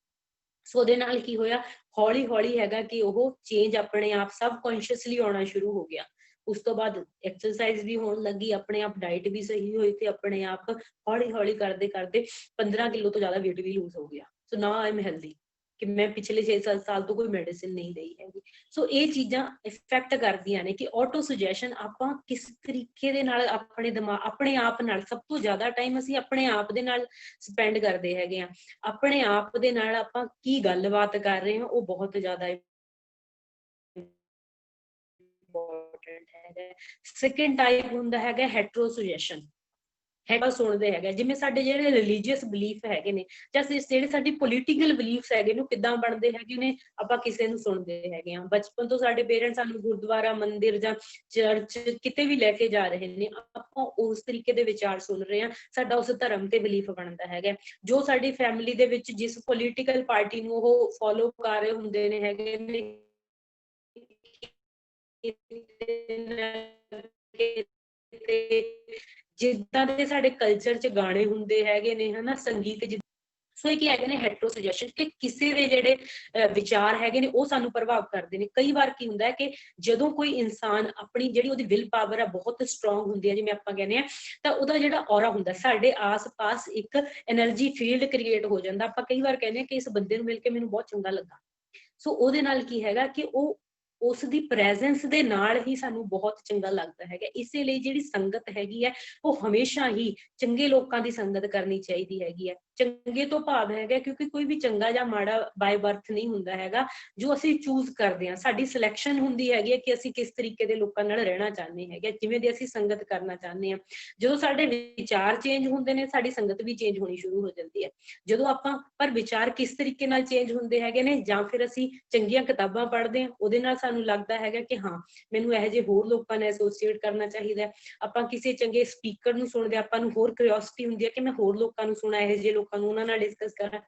ਸੋ ਉਹਦੇ ਨਾਲ ਕੀ ਹੋਇਆ, ਹੌਲੀ ਹੌਲੀ ਹੈਗਾ ਕਿ ਉਹ ਚੇਂਜ ਆਪਣੇ ਆਪ ਸਬਕੌਂਸ਼ੀਅਸਲੀ ਆਉਣਾ ਸ਼ੁਰੂ ਹੋ ਗਿਆ। ਉਸ ਤੋਂ ਬਾਅਦ ਐਕਸਰਸਾਈਜ਼ ਵੀ ਹੋਣ ਲੱਗੀ, ਆਪਣੇ ਆਪ ਡਾਈਟ ਵੀ ਸਹੀ ਹੋਈ, ਤੇ ਆਪਣੇ ਆਪ ਹੌਲੀ ਹੌਲੀ ਕਰਦੇ ਕਰਦੇ 15 ਕਿਲੋ ਤੋਂ ਜ਼ਿਆਦਾ weight ਵੀ ਲੂਜ਼ ਹੋ ਗਿਆ। ਸੋ ਨਾਓ ਆਈ ਐਮ ਹੈਲਦੀ, ਕਿ ਮੈਂ ਪਿਛਲੇ 6-7 ਸਾਲ ਤੋਂ ਕੋਈ ਮੈਡੀਸਿਨ ਨਹੀਂ ਲਈ ਹੈਗੀ। ਸੋ ਇਹ ਚੀਜ਼ਾਂ ਇਫੈਕਟ ਕਰਦੀਆਂ ਨੇ ਕਿ ਆਟੋ ਸੁਜੈਸ਼ਨ ਆਪਾਂ ਕਿਸ ਤਰੀਕੇ ਦੇ ਨਾਲ ਆਪਣੇ ਦਿਮਾਗ, ਆਪਣੇ ਆਪ ਨਾਲ, ਸਭ ਤੋਂ ਜ਼ਿਆਦਾ ਟਾਈਮ ਅਸੀਂ ਆਪਣੇ ਆਪ ਦੇ ਨਾਲ ਸਪੈਂਡ ਕਰਦੇ ਹੈਗੇ ਆ। ਆਪਣੇ ਆਪ ਦੇ ਨਾਲ ਆਪਾਂ ਕੀ ਗੱਲਬਾਤ ਕਰ ਰਹੇ ਹਾਂ, ਉਹ ਬਹੁਤ ਜ਼ਿਆਦਾ ਇੰਪੋਰਟੈਂਟ ਹੈਗਾ। ਸੈਕੰਡ ਟਾਈਪ ਹੁੰਦਾ ਹੈਗਾ ਹੈਟਰੋ ਸੁਜੈਸ਼ਨ। ਹੈਗਾ ਸੁਣਦੇ ਹੈਗੇ, ਜਿਵੇਂ ਸਾਡੇ ਜਿਹੜੇ ਰਿਲੀਜੀਅਸ ਬਿਲੀਫ ਹੈਗੇ ਨੇ, ਜਾਂ ਜਿਹੜੇ ਸਾਡੇ ਪੋਲੀਟੀਕਲ ਬਿਲੀਫਸ ਹੈਗੇ ਨੇ, ਕਿੱਦਾਂ ਬਣਦੇ ਹੈਗੇ ਨੇ, ਆਪਾਂ ਕਿਸੇ ਨੂੰ ਸੁਣਦੇ ਹੈਗੇ ਆ। ਬਚਪਨ ਤੋਂ ਸਾਡੇ ਪੇਰੈਂਟਸ ਸਾਨੂੰ ਗੁਰਦੁਆਰਾ, ਮੰਦਿਰ ਜਾਂ ਚਰਚ ਕਿਤੇ ਵੀ ਲੈ ਕੇ ਜਾ ਰਹੇ ਨੇ, ਆਪਾਂ ਉਸ ਤਰੀਕੇ ਦੇ ਵਿਚਾਰ ਸੁਣ ਰਹੇ ਹਾਂ, ਸਾਡਾ ਉਸ ਧਰਮ ਤੇ ਬਿਲੀਫ ਬਣਦਾ ਹੈਗਾ। ਜੋ ਸਾਡੀ ਫੈਮਿਲੀ ਦੇ ਵਿੱਚ ਜਿਸ ਪੋਲੀਟੀਕਲ ਪਾਰਟੀ ਨੂੰ ਉਹ ਫੋਲੋ ਕਰ ਰਹੇ ਹੁੰਦੇ ਨੇ ਹੈਗੇ ਨੇ, ਜਿੱਦਾਂ ਦੇ ਸਾਡੇ ਕਲਚਰ 'ਚ ਗਾਣੇ ਹੁੰਦੇ ਹੈਗੇ ਨੇ ਹਨਾ, ਸੰਗੀਤ ਸੋ ਇਹ ਕੀ ਹੈਗੇ ਨੇ ਹੈਟਰੋ ਸੁਜੈਸ਼ਨ, ਕਿ ਕਿਸੇ ਦੇ ਜਿਹੜੇ ਵਿਚਾਰ ਹੈਗੇ ਨੇ ਉਹ ਸਾਨੂੰ ਪ੍ਰਭਾਵ ਕਰਦੇ ਨੇ। ਕਈ ਵਾਰ ਕੀ ਹੁੰਦਾ ਹੈ ਕਿ ਜਦੋਂ ਕੋਈ ਇਨਸਾਨ ਆਪਣੀ ਜਿਹੜੀ ਉਹਦੀ ਵਿਲ ਪਾਵਰ ਹੈ ਬਹੁਤ ਸਟਰੋਂਗ ਹੁੰਦੀ ਹੈ, ਜਿਵੇਂ ਆਪਾਂ ਕਹਿੰਦੇ ਆ, ਤਾਂ ਉਹਦਾ ਜਿਹੜਾ ਔਰਾ ਹੁੰਦਾ ਸਾਡੇ ਆਸ-ਪਾਸ ਇੱਕ એનર્ਜੀ ਫੀਲਡ ਕ੍ਰੀਏਟ ਹੋ ਜਾਂਦਾ। ਆਪਾਂ ਕਈ ਵਾਰ ਕਹਿੰਦੇ ਆ ਕਿ ਇਸ ਬੰਦੇ ਨੂੰ ਮਿਲ ਕੇ ਮੈਨੂੰ ਬਹੁਤ ਚੰਗਾ ਲੱਗਾ। ਸੋ ਉਹਦੇ ਨਾਲ ਕੀ ਹੈਗਾ ਕਿ ਉਹ ਉਸ ਦੀ ਪ੍ਰੈਜ਼ੈਂਸ ਦੇ ਨਾਲ ਹੀ ਸਾਨੂੰ ਬਹੁਤ ਚੰਗਾ ਲੱਗਦਾ ਹੈਗਾ। ਇਸੇ ਲਈ ਜਿਹੜੀ ਸੰਗਤ ਹੈਗੀ ਹੈ ਉਹ ਹਮੇਸ਼ਾ ਹੀ ਚੰਗੇ ਲੋਕਾਂ ਦੀ ਸੰਗਤ ਕਰਨੀ ਚਾਹੀਦੀ ਹੈਗੀ ਹੈ। ਚੰਗੇ ਤੋਂ ਭਾਵ ਹੈਗਾ ਕਿਉਂਕਿ ਕੋਈ ਵੀ ਚੰਗਾ ਜਾਂ ਮਾੜਾ ਬਾਈ ਬਰਥ ਨਹੀਂ ਹੁੰਦਾ ਹੈਗਾ, ਜੋ ਅਸੀਂ ਚੂਜ਼ ਕਰਦੇ ਹਾਂ। ਸਾਡੀ ਸਿਲੈਕਸ਼ਨ ਹੁੰਦੀ ਹੈਗੀ ਹੈ ਕਿ ਅਸੀਂ ਕਿਸ ਤਰੀਕੇ ਦੇ ਲੋਕਾਂ ਨਾਲ ਰਹਿਣਾ ਚਾਹੁੰਦੇ ਹੈਗੇ, ਜਿਵੇਂ ਦੀ ਅਸੀਂ ਸੰਗਤ ਕਰਨਾ ਚਾਹੁੰਦੇ ਹਾਂ। ਜਦੋਂ ਸਾਡੇ ਵਿਚਾਰ ਚੇਂਜ ਹੁੰਦੇ ਨੇ, ਸਾਡੀ ਸੰਗਤ ਵੀ ਚੇਂਜ ਹੋਣੀ ਸ਼ੁਰੂ ਹੋ ਜਾਂਦੀ ਹੈ। ਜਦੋਂ ਆਪਾਂ ਪਰ ਵਿਚਾਰ ਕਿਸ ਤਰੀਕੇ ਨਾਲ ਚੇਂਜ ਹੁੰਦੇ ਹੈਗੇ ਨੇ, ਜਾਂ ਫਿਰ ਅਸੀਂ ਚੰਗੀਆਂ ਕਿਤਾਬਾਂ ਪੜ੍ਹਦੇ ਹਾਂ, ਉਹਦੇ ਨਾਲ ਸਾਨੂੰ ਲੱਗਦਾ ਹੈਗਾ ਕਿ ਹਾਂ ਮੈਨੂੰ ਇਹੋ ਜਿਹੇ ਹੋਰ ਲੋਕਾਂ ਨਾਲ ਐਸੋਸੀਏਟ ਕਰਨਾ ਚਾਹੀਦਾ। ਆਪਾਂ ਕਿਸੇ ਚੰਗੇ ਸਪੀਕਰ ਨੂੰ ਸੁਣਦੇ, ਆਪਾਂ ਨੂੰ ਹੋਰ ਕਿਉਰਿਓਸਿਟੀ ਹੁੰਦੀ ਹੈ ਕਿ ਮੈਂ ਹੋਰ ਲੋਕਾਂ ਨੂੰ ਸੁਣਾ, ਇਹੋ ਜਿਹੇ ਲੋਕਾਂ ਨੂੰ, ਉਹਨਾਂ ਨਾਲ ਡਿਸਕਸ ਕਰਾਂ।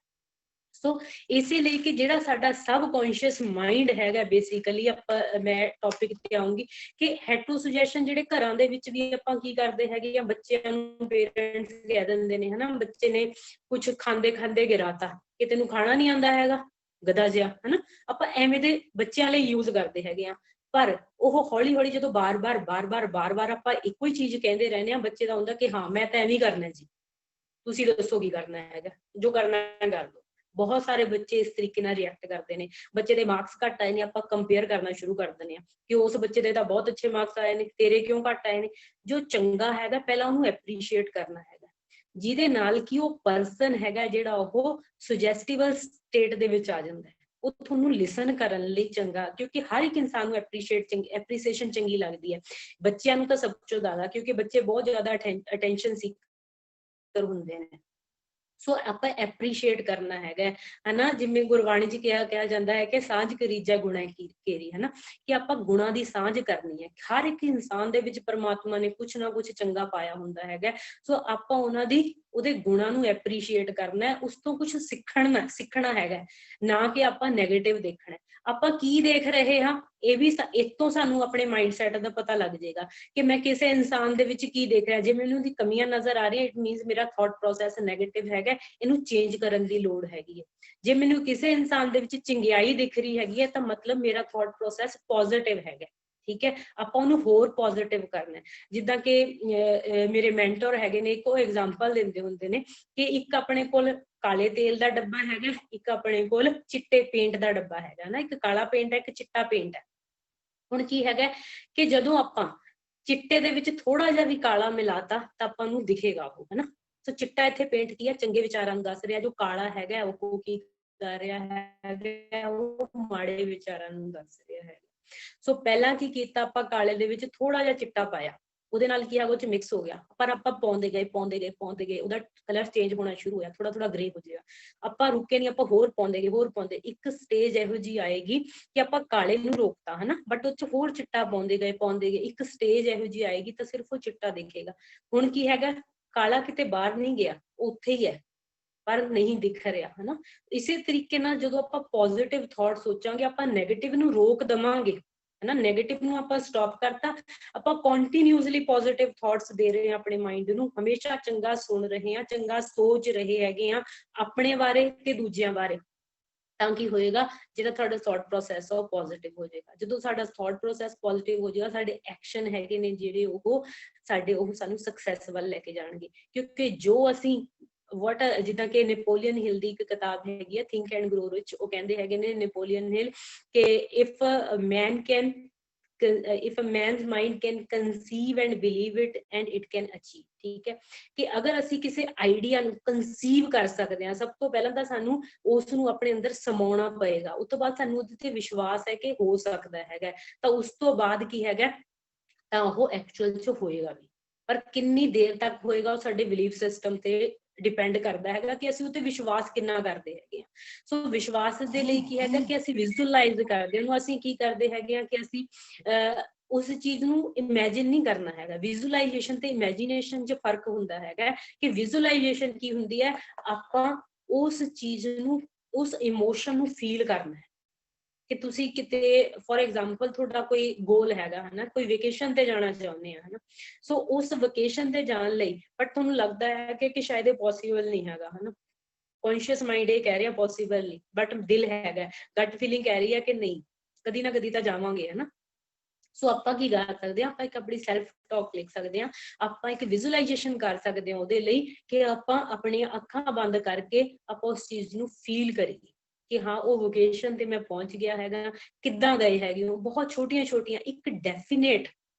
ਸੋ ਇਸੇ ਲਈ ਕਿ ਜਿਹੜਾ ਸਾਡਾ ਸਬਕੌਂਸ਼ੀਅਸ ਮਾਈਂਡ ਹੈਗਾ, ਬੇਸਿਕਲੀ ਮੈਂ ਟੌਪਿਕ ਤੇ ਆਉਂਗੀ ਕਿ ਹੈਟਰੋ ਸੁਜੈਸ਼ਨ ਜਿਹੜੇ ਘਰਾਂ ਦੇ ਵਿੱਚ ਵੀ ਆਪਾਂ ਕੀ ਕਰਦੇ ਹੈਗੇ ਆ, ਬੱਚਿਆਂ ਨੂੰ ਪੇਰੈਂਟਸ ਕਹਿ ਦਿੰਦੇ ਨੇ ਹਨਾ, ਬੱਚੇ ਨੇ ਕੁਛ ਖਾਂਦੇ ਖਾਂਦੇ ਗਿਰਾਤਾ ਕਿ ਤੈਨੂੰ ਖਾਣਾ ਨਹੀਂ ਆਉਂਦਾ ਹੈਗਾ ਗਧਾ ਜਿਹਾ, ਹਨਾ, ਆਪਾਂ ਐਵੇਂ ਦੇ ਬੱਚਿਆਂ ਲਈ ਯੂਜ਼ ਕਰਦੇ ਹੈਗੇ ਆ। ਪਰ ਉਹ ਹੌਲੀ ਹੌਲੀ ਜਦੋਂ ਬਾਰ-ਬਾਰ ਆਪਾਂ ਇੱਕੋ ਹੀ ਚੀਜ਼ ਕਹਿੰਦੇ ਰਹਿੰਦੇ ਆ, ਬੱਚੇ ਦਾ ਹੁੰਦਾ ਕਿ ਹਾਂ ਮੈਂ ਤਾਂ ਐਵੇਂ ਕਰਨਾ ਜੀ, ਤੁਸੀਂ ਦੱਸੋ ਕੀ ਕਰਨਾ ਹੈਗਾ, ਜੋ ਕਰਨਾ ਕਰ ਲਓ। ਬਹੁਤ ਸਾਰੇ ਬੱਚੇ ਇਸ ਤਰੀਕੇ ਨਾਲ ਰਿਐਕਟ ਕਰਦੇ ਨੇ। ਬੱਚੇ ਦੇ ਮਾਰਕਸ ਘੱਟ ਆਏ ਨੇ, ਆਪਾਂ ਕੰਪੇਅਰ ਕਰਨਾ ਸ਼ੁਰੂ ਕਰ ਦਿੰਦੇ ਹਾਂ ਕਿ ਉਸ ਬੱਚੇ ਦੇ ਤਾਂ ਬਹੁਤ ਅੱਛੇ ਮਾਰਕਸ ਆਏ ਨੇ, ਤੇਰੇ ਕਿਉਂ ਘੱਟ ਆਏ ਨੇ। ਜੋ ਚੰਗਾ ਹੈਗਾ ਪਹਿਲਾਂ ਉਹਨੂੰ ਐਪਰੀਸ਼ੀਏਟ ਕਰਨਾ ਹੈਗਾ, ਜਿਹਦੇ ਨਾਲ ਕਿ ਉਹ ਪਰਸਨ ਹੈਗਾ ਜਿਹੜਾ ਉਹ ਸੁਜੈਸਟੀਵਲ ਸਟੇਟ ਦੇ ਵਿੱਚ ਆ ਜਾਂਦਾ ਹੈ। ਉਹ ਤੁਹਾਨੂੰ ਲਿਸਨ ਕਰਨ ਲਈ ਚੰਗਾ, ਕਿਉਂਕਿ ਹਰ ਇੱਕ ਇਨਸਾਨ ਨੂੰ ਐਪਰੀਸੀਏਸ਼ਨ ਚੰਗੀ ਲੱਗਦੀ ਹੈ। ਬੱਚਿਆਂ ਨੂੰ ਤਾਂ ਸਭ ਤੋਂ ਜ਼ਿਆਦਾ, ਕਿਉਂਕਿ ਬੱਚੇ ਬਹੁਤ ਜ਼ਿਆਦਾ ਅਟੈਂਸ਼ਨ ਸੀਕਰ ਹੁੰਦੇ ਨੇ। ਸੋ ਆਪਾਂ ਐਪਰੀਸ਼ੀਏਟ ਕਰਨਾ ਹੈਗਾ ਹਨਾ, ਜਿਵੇਂ ਗੁਰਬਾਣੀ 'ਚ ਕਿਹਾ ਜਾਂਦਾ ਹੈ ਕਿ ਸਾਂਝ ਕਰੀਜੈ ਗੁਣਾ ਕੇਰੀ, ਹਨਾ, ਕਿ ਆਪਾਂ ਗੁਣਾਂ ਦੀ ਸਾਂਝ ਕਰਨੀ ਹੈ। ਹਰ ਇੱਕ ਇਨਸਾਨ ਦੇ ਵਿੱਚ ਪਰਮਾਤਮਾ ਨੇ ਕੁਛ ਨਾ ਕੁਛ ਚੰਗਾ ਪਾਇਆ ਹੁੰਦਾ ਹੈਗਾ। ਸੋ ਆਪਾਂ ਉਹਦੇ ਗੁਣਾਂ ਨੂੰ ਐਪਰੀਸ਼ੀਏਟ ਕਰਨਾ, ਉਸ ਤੋਂ ਕੁਛ ਸਿੱਖਣਾ ਹੈਗਾ, ਨਾ ਕਿ ਆਪਾਂ ਨੈਗੇਟਿਵ ਦੇਖਣਾ। ਆਪਾਂ ਕੀ ਦੇਖ ਰਹੇ ਹਾਂ ਇਹ ਵੀ ਇੱਥੋਂ ਸਾਨੂੰ ਆਪਣੇ ਮਾਈਂਡਸੈਟ ਦਾ ਪਤਾ ਲੱਗ ਜਾਏਗਾ ਕਿ ਮੈਂ ਕਿਸੇ ਇਨਸਾਨ ਦੇ ਵਿੱਚ ਕੀ ਦੇਖ ਰਿਹਾ। ਜੇ ਮੈਨੂੰ ਉਹਦੀ ਕਮੀਆਂ ਨਜ਼ਰ ਆ ਰਹੀਆਂ, ਇਟ ਮੀਨਸ ਮੇਰਾ ਥਾਟ ਪ੍ਰੋਸੈਸ ਨੈਗੇਟਿਵ ਹੈਗਾ, ਇਹਨੂੰ ਚੇਂਜ ਕਰਨ ਦੀ ਲੋੜ ਹੈਗੀ ਹੈ। ਜੇ ਮੈਨੂੰ ਕਿਸੇ ਇਨਸਾਨ ਦੇ ਵਿੱਚ ਚੰਗਿਆਈ ਦਿਖ ਰਹੀ ਹੈਗੀ ਹੈ ਤਾਂ ਮਤਲਬ ਮੇਰਾ ਥਾਟ ਪ੍ਰੋਸੈਸ ਪੋਜ਼ਿਟਿਵ ਹੈਗਾ। ਠੀਕ ਹੈ, ਆਪਾਂ ਉਹਨੂੰ ਹੋਰ ਪੋਜ਼ਿਟਿਵ ਕਰਨਾ। ਜਿੱਦਾਂ ਕਿ ਮੇਰੇ ਮੈਂਟਰ ਹੈਗੇ ਨੇ, ਇੱਕ ਉਹ ਐਗਜ਼ਾਮਪਲ ਦਿੰਦੇ ਹੁੰਦੇ ਨੇ ਕਿ ਇੱਕ ਆਪਣੇ ਕੋਲ ਕਾਲੇ ਤੇਲ ਦਾ ਡੱਬਾ ਹੈਗਾ, ਇੱਕ ਆਪਣੇ ਕੋਲ ਚਿੱਟੇ ਪੇਂਟ ਦਾ ਡੱਬਾ ਹੈਗਾ ਨਾ, ਇੱਕ ਕਾਲਾ ਪੇਂਟ ਹੈ, ਇੱਕ ਚਿੱਟਾ ਪੇਂਟ ਹੈ। ਹੁਣ ਕੀ ਹੈਗਾ ਕਿ ਜਦੋਂ ਆਪਾਂ ਚਿੱਟੇ ਦੇ ਵਿੱਚ ਥੋੜਾ ਜਿਹਾ ਵੀ ਕਾਲਾ ਮਿਲਾਤਾ ਤਾਂ ਆਪਾਂ ਨੂੰ ਦਿਖੇਗਾ ਉਹ, ਹਨਾ। ਸੋ ਚਿੱਟਾ ਇੱਥੇ ਪੇਂਟ ਕੀ ਹੈ, ਚੰਗੇ ਵਿਚਾਰਾਂ ਨੂੰ ਦੱਸ ਰਿਹਾ। ਜੋ ਕਾਲਾ ਹੈਗਾ ਉਹ ਕੀ ਕਰ ਰਿਹਾ ਹੈਗਾ, ਉਹ ਮਾੜੇ ਵਿਚਾਰਾਂ ਨੂੰ ਦੱਸ ਰਿਹਾ ਹੈ। ਸੋ ਪਹਿਲਾਂ ਕੀ ਕੀਤਾ, ਆਪਾਂ ਕਾਲੇ ਦੇ ਵਿੱਚ ਥੋੜਾ ਜਿਹਾ ਚਿੱਟਾ ਪਾਇਆ, ਉਹਦੇ ਨਾਲ ਕੀ ਹੈਗਾ ਉਹ ਚ ਮਿਕਸ ਹੋ ਗਿਆ। ਪਰ ਆਪਾਂ ਪਾਉਂਦੇ ਗਏ ਉਹਦਾ ਕਲਰ ਚੇਂਜ ਹੋਣਾ ਸ਼ੁਰੂ ਹੋਇਆ, ਥੋੜਾ ਗ੍ਰੇ ਹੋ ਜਾਏਗਾ। ਆਪਾਂ ਰੁਕੇ ਨਹੀਂ, ਆਪਾਂ ਹੋਰ ਪਾਉਂਦੇ। ਇੱਕ ਸਟੇਜ ਇਹੋ ਜਿਹੀ ਆਏਗੀ ਕਿ ਆਪਾਂ ਕਾਲੇ ਨੂੰ ਰੋਕਤਾ, ਹਨਾ, ਬਟ ਉਹ ਚ ਹੋਰ ਚਿੱਟਾ ਪਾਉਂਦੇ ਗਏ। ਇੱਕ ਸਟੇਜ ਇਹੋ ਜਿਹੀ ਆਏਗੀ ਤਾਂ ਸਿਰਫ ਉਹ ਚਿੱਟਾ ਦਿਖੇਗਾ। ਹੁਣ ਕੀ ਹੈਗਾ, ਕਾਲਾ ਕਿਤੇ ਬਾਹਰ ਨਹੀਂ ਗਿਆ, ਉੱਥੇ ਹੀ ਹੈ ਪਰ ਨਹੀਂ ਦਿਖ ਰਿਹਾ, ਹਨਾ। ਇਸੇ ਤਰੀਕੇ ਨਾਲ ਜਦੋਂ ਆਪਾਂ ਪੋਜ਼ਿਟਿਵ ਥਾਟ ਸੋਚਾਂਗੇ, ਆਪਾਂ ਨੈਗੇਟਿਵ ਨੂੰ ਰੋਕ ਦੇਵਾਂਗੇ, ਹਨਾ। ਨੈਗੇਟਿਵ ਨੂੰ ਆਪਾਂ ਸਟਾਪ ਕਰਤਾ, ਆਪਾਂ ਕੰਟੀਨਿਊਸਲੀ ਪੋਜ਼ਿਟਿਵ ਥਾਟਸ ਦੇ ਰਹੇ ਹਾਂ ਆਪਣੇ ਮਾਈਂਡ ਨੂੰ, ਹਮੇਸ਼ਾ ਚੰਗਾ ਸੁਣ ਰਹੇ ਹਾਂ, ਚੰਗਾ ਸੋਚ ਰਹੇ ਹੈਗੇ ਆ ਆਪਣੇ ਬਾਰੇ ਤੇ ਦੂਜਿਆਂ ਬਾਰੇ। ਤਾਂ ਕੀ ਹੋਏਗਾ, ਜਿਹੜਾ ਤੁਹਾਡਾ ਥਾਟ ਪ੍ਰੋਸੈਸ ਆ ਉਹ ਪੋਜ਼ਿਟਿਵ ਹੋ ਜਾਏਗਾ। ਜਦੋਂ ਸਾਡਾ ਥਾਟ ਪ੍ਰੋਸੈਸ ਪੋਜ਼ਿਟਿਵ ਹੋ ਜਾਏਗਾ, ਸਾਡੇ ਐਕਸ਼ਨ ਹੈਗੇ ਨੇ ਜਿਹੜੇ ਉਹ ਸਾਨੂੰ ਸਕਸੈਸ ਵੱਲ ਲੈ ਕੇ ਜਾਣਗੇ। ਕਿਉਂਕਿ ਜੋ ਅਸੀਂ ਜਿੱਦਾਂ ਕਿ ਨੈਪੋਲੀਅਨ ਹਿਲ ਦੀ ਇੱਕ ਕਿਤਾਬ ਹੈਗੀ ਆ, ਥਿੰਕ ਐਂਡ ਗਰੋ ਰਿਚ, ਉਹ ਕਹਿੰਦੇ ਹੈਗੇ ਨੇ ਨੈਪੋਲੀਅਨ ਹਿਲ ਕਿ if a man's mind can conceive and believe it and it can achieve, ਠੀਕ ਹੈ, ਕਿ ਅਗਰ ਅਸੀਂ ਕਿਸੇ ਆਈਡੀਆ ਨੂੰ ਕੰਸੀਵ ਕਰ ਸਕਦੇ ਹਾਂ, ਸਭ ਤੋਂ ਪਹਿਲਾਂ ਤਾਂ ਸਾਨੂੰ ਉਸ ਨੂੰ ਆਪਣੇ ਅੰਦਰ ਸਮਾਉਣਾ ਪਏਗਾ। ਉਸ ਤੋਂ ਬਾਅਦ ਸਾਨੂੰ ਉਹਦੇ ਤੇ ਵਿਸ਼ਵਾਸ ਹੈ ਕਿ ਹੋ ਸਕਦਾ ਹੈਗਾ, ਤਾਂ ਉਸ ਤੋਂ ਬਾਅਦ ਕੀ ਹੈਗਾ, ਤਾਂ ਉਹ ਐਕਚੁਅਲ ਚ ਹੋਏਗਾ ਵੀ। ਪਰ ਕਿੰਨੀ ਦੇਰ ਤੱਕ ਹੋਏਗਾ ਉਹ ਸਾਡੇ ਬਿਲੀਫ ਸਿਸਟਮ ਤੇ ਡਿਪੈਂਡ ਕਰਦਾ ਹੈਗਾ ਕਿ ਅਸੀਂ ਉੱਤੇ ਵਿਸ਼ਵਾਸ ਕਿੰਨਾ ਕਰਦੇ ਹੈਗੇ ਆ। ਸੋ ਵਿਸ਼ਵਾਸ ਦੇ ਲਈ ਕੀ ਹੈਗਾ ਕਿ ਅਸੀਂ ਵਿਜ਼ੂਅਲਾਈਜ਼ ਕਰਦੇ ਉਹਨੂੰ। ਅਸੀਂ ਕੀ ਕਰਦੇ ਹੈਗੇ ਆ ਕਿ ਅਸੀਂ ਉਸ ਚੀਜ਼ ਨੂੰ ਇਮੈਜਿਨ ਨਹੀਂ ਕਰਨਾ ਹੈਗਾ। ਵਿਜ਼ੂਅਲਾਈਜੇਸ਼ਨ ਤੇ ਇਮੈਜਿਨੇਸ਼ਨ 'ਚ ਫਰਕ ਹੁੰਦਾ ਹੈਗਾ ਕਿ ਵਿਜ਼ੂਅਲਾਈਜੇਸ਼ਨ ਕੀ ਹੁੰਦੀ ਹੈ, ਆਪਾਂ ਉਸ ਚੀਜ਼ ਨੂੰ, ਉਸ ਇਮੋਸ਼ਨ ਨੂੰ ਫੀਲ ਕਰਨਾ ਹੈ। ਕਿ ਤੁਸੀਂ ਕਿਤੇ ਫੋਰ ਐਗਜ਼ਾਮਪਲ ਤੁਹਾਡਾ ਕੋਈ ਗੋਲ ਹੈਗਾ ਹਨਾ, ਕੋਈ ਵੇਕੇਸ਼ਨ ਤੇ ਜਾਣਾ ਚਾਹੁੰਦੇ ਆ ਹਨਾ, ਸੋ ਉਸ ਵੇਕੇਸ਼ਨ ਤੇ ਜਾਣ ਲਈ ਬਟ ਤੁਹਾਨੂੰ ਲੱਗਦਾ ਹੈ ਕਿ ਸ਼ਾਇਦ ਇਹ ਪੋਸੀਬਲ ਨਹੀਂ ਹੈਗਾ ਹਨਾ, ਕੌਨਸ਼ੀਅਸ ਮਾਈਂਡ ਇਹ ਕਹਿ ਰਿਹਾ ਪੋਸੀਬਲ ਨਹੀਂ, ਬਟ ਦਿਲ ਹੈਗਾ, ਗਟ ਫੀਲਿੰਗ ਕਹਿ ਰਹੀ ਹੈ ਕਿ ਨਹੀਂ ਕਦੀ ਨਾ ਕਦੀ ਤਾਂ ਜਾਵਾਂਗੇ ਹਨਾ। ਸੋ ਆਪਾਂ ਕੀ ਕਰ ਸਕਦੇ ਹਾਂ, ਆਪਾਂ ਇੱਕ ਆਪਣੀ ਸੈਲਫ ਟਾਕ ਲਿਖ ਸਕਦੇ ਹਾਂ, ਆਪਾਂ ਇੱਕ ਵਿਜ਼ੂਅਲਾਈਜੇਸ਼ਨ ਕਰ ਸਕਦੇ ਹਾਂ ਉਹਦੇ ਲਈ ਕਿ ਆਪਾਂ ਆਪਣੀਆਂ ਅੱਖਾਂ ਬੰਦ ਕਰਕੇ ਆਪਾਂ ਉਸ ਚੀਜ਼ ਨੂੰ ਫੀਲ ਕਰੀਏ ਕਿ ਹਾਂ ਉਹ ਲੋਕੇਸ਼ਨ ਤੇ ਮੈਂ ਪਹੁੰਚ ਗਿਆ ਹੈਗਾ, ਕਿੱਦਾਂ ਗਏ ਹੈਗੇ ਉਹ, ਬਹੁਤ ਛੋਟੀਆਂ ਛੋਟੀਆਂ ਇੱਕ ਡੈਫੀਨੇਟ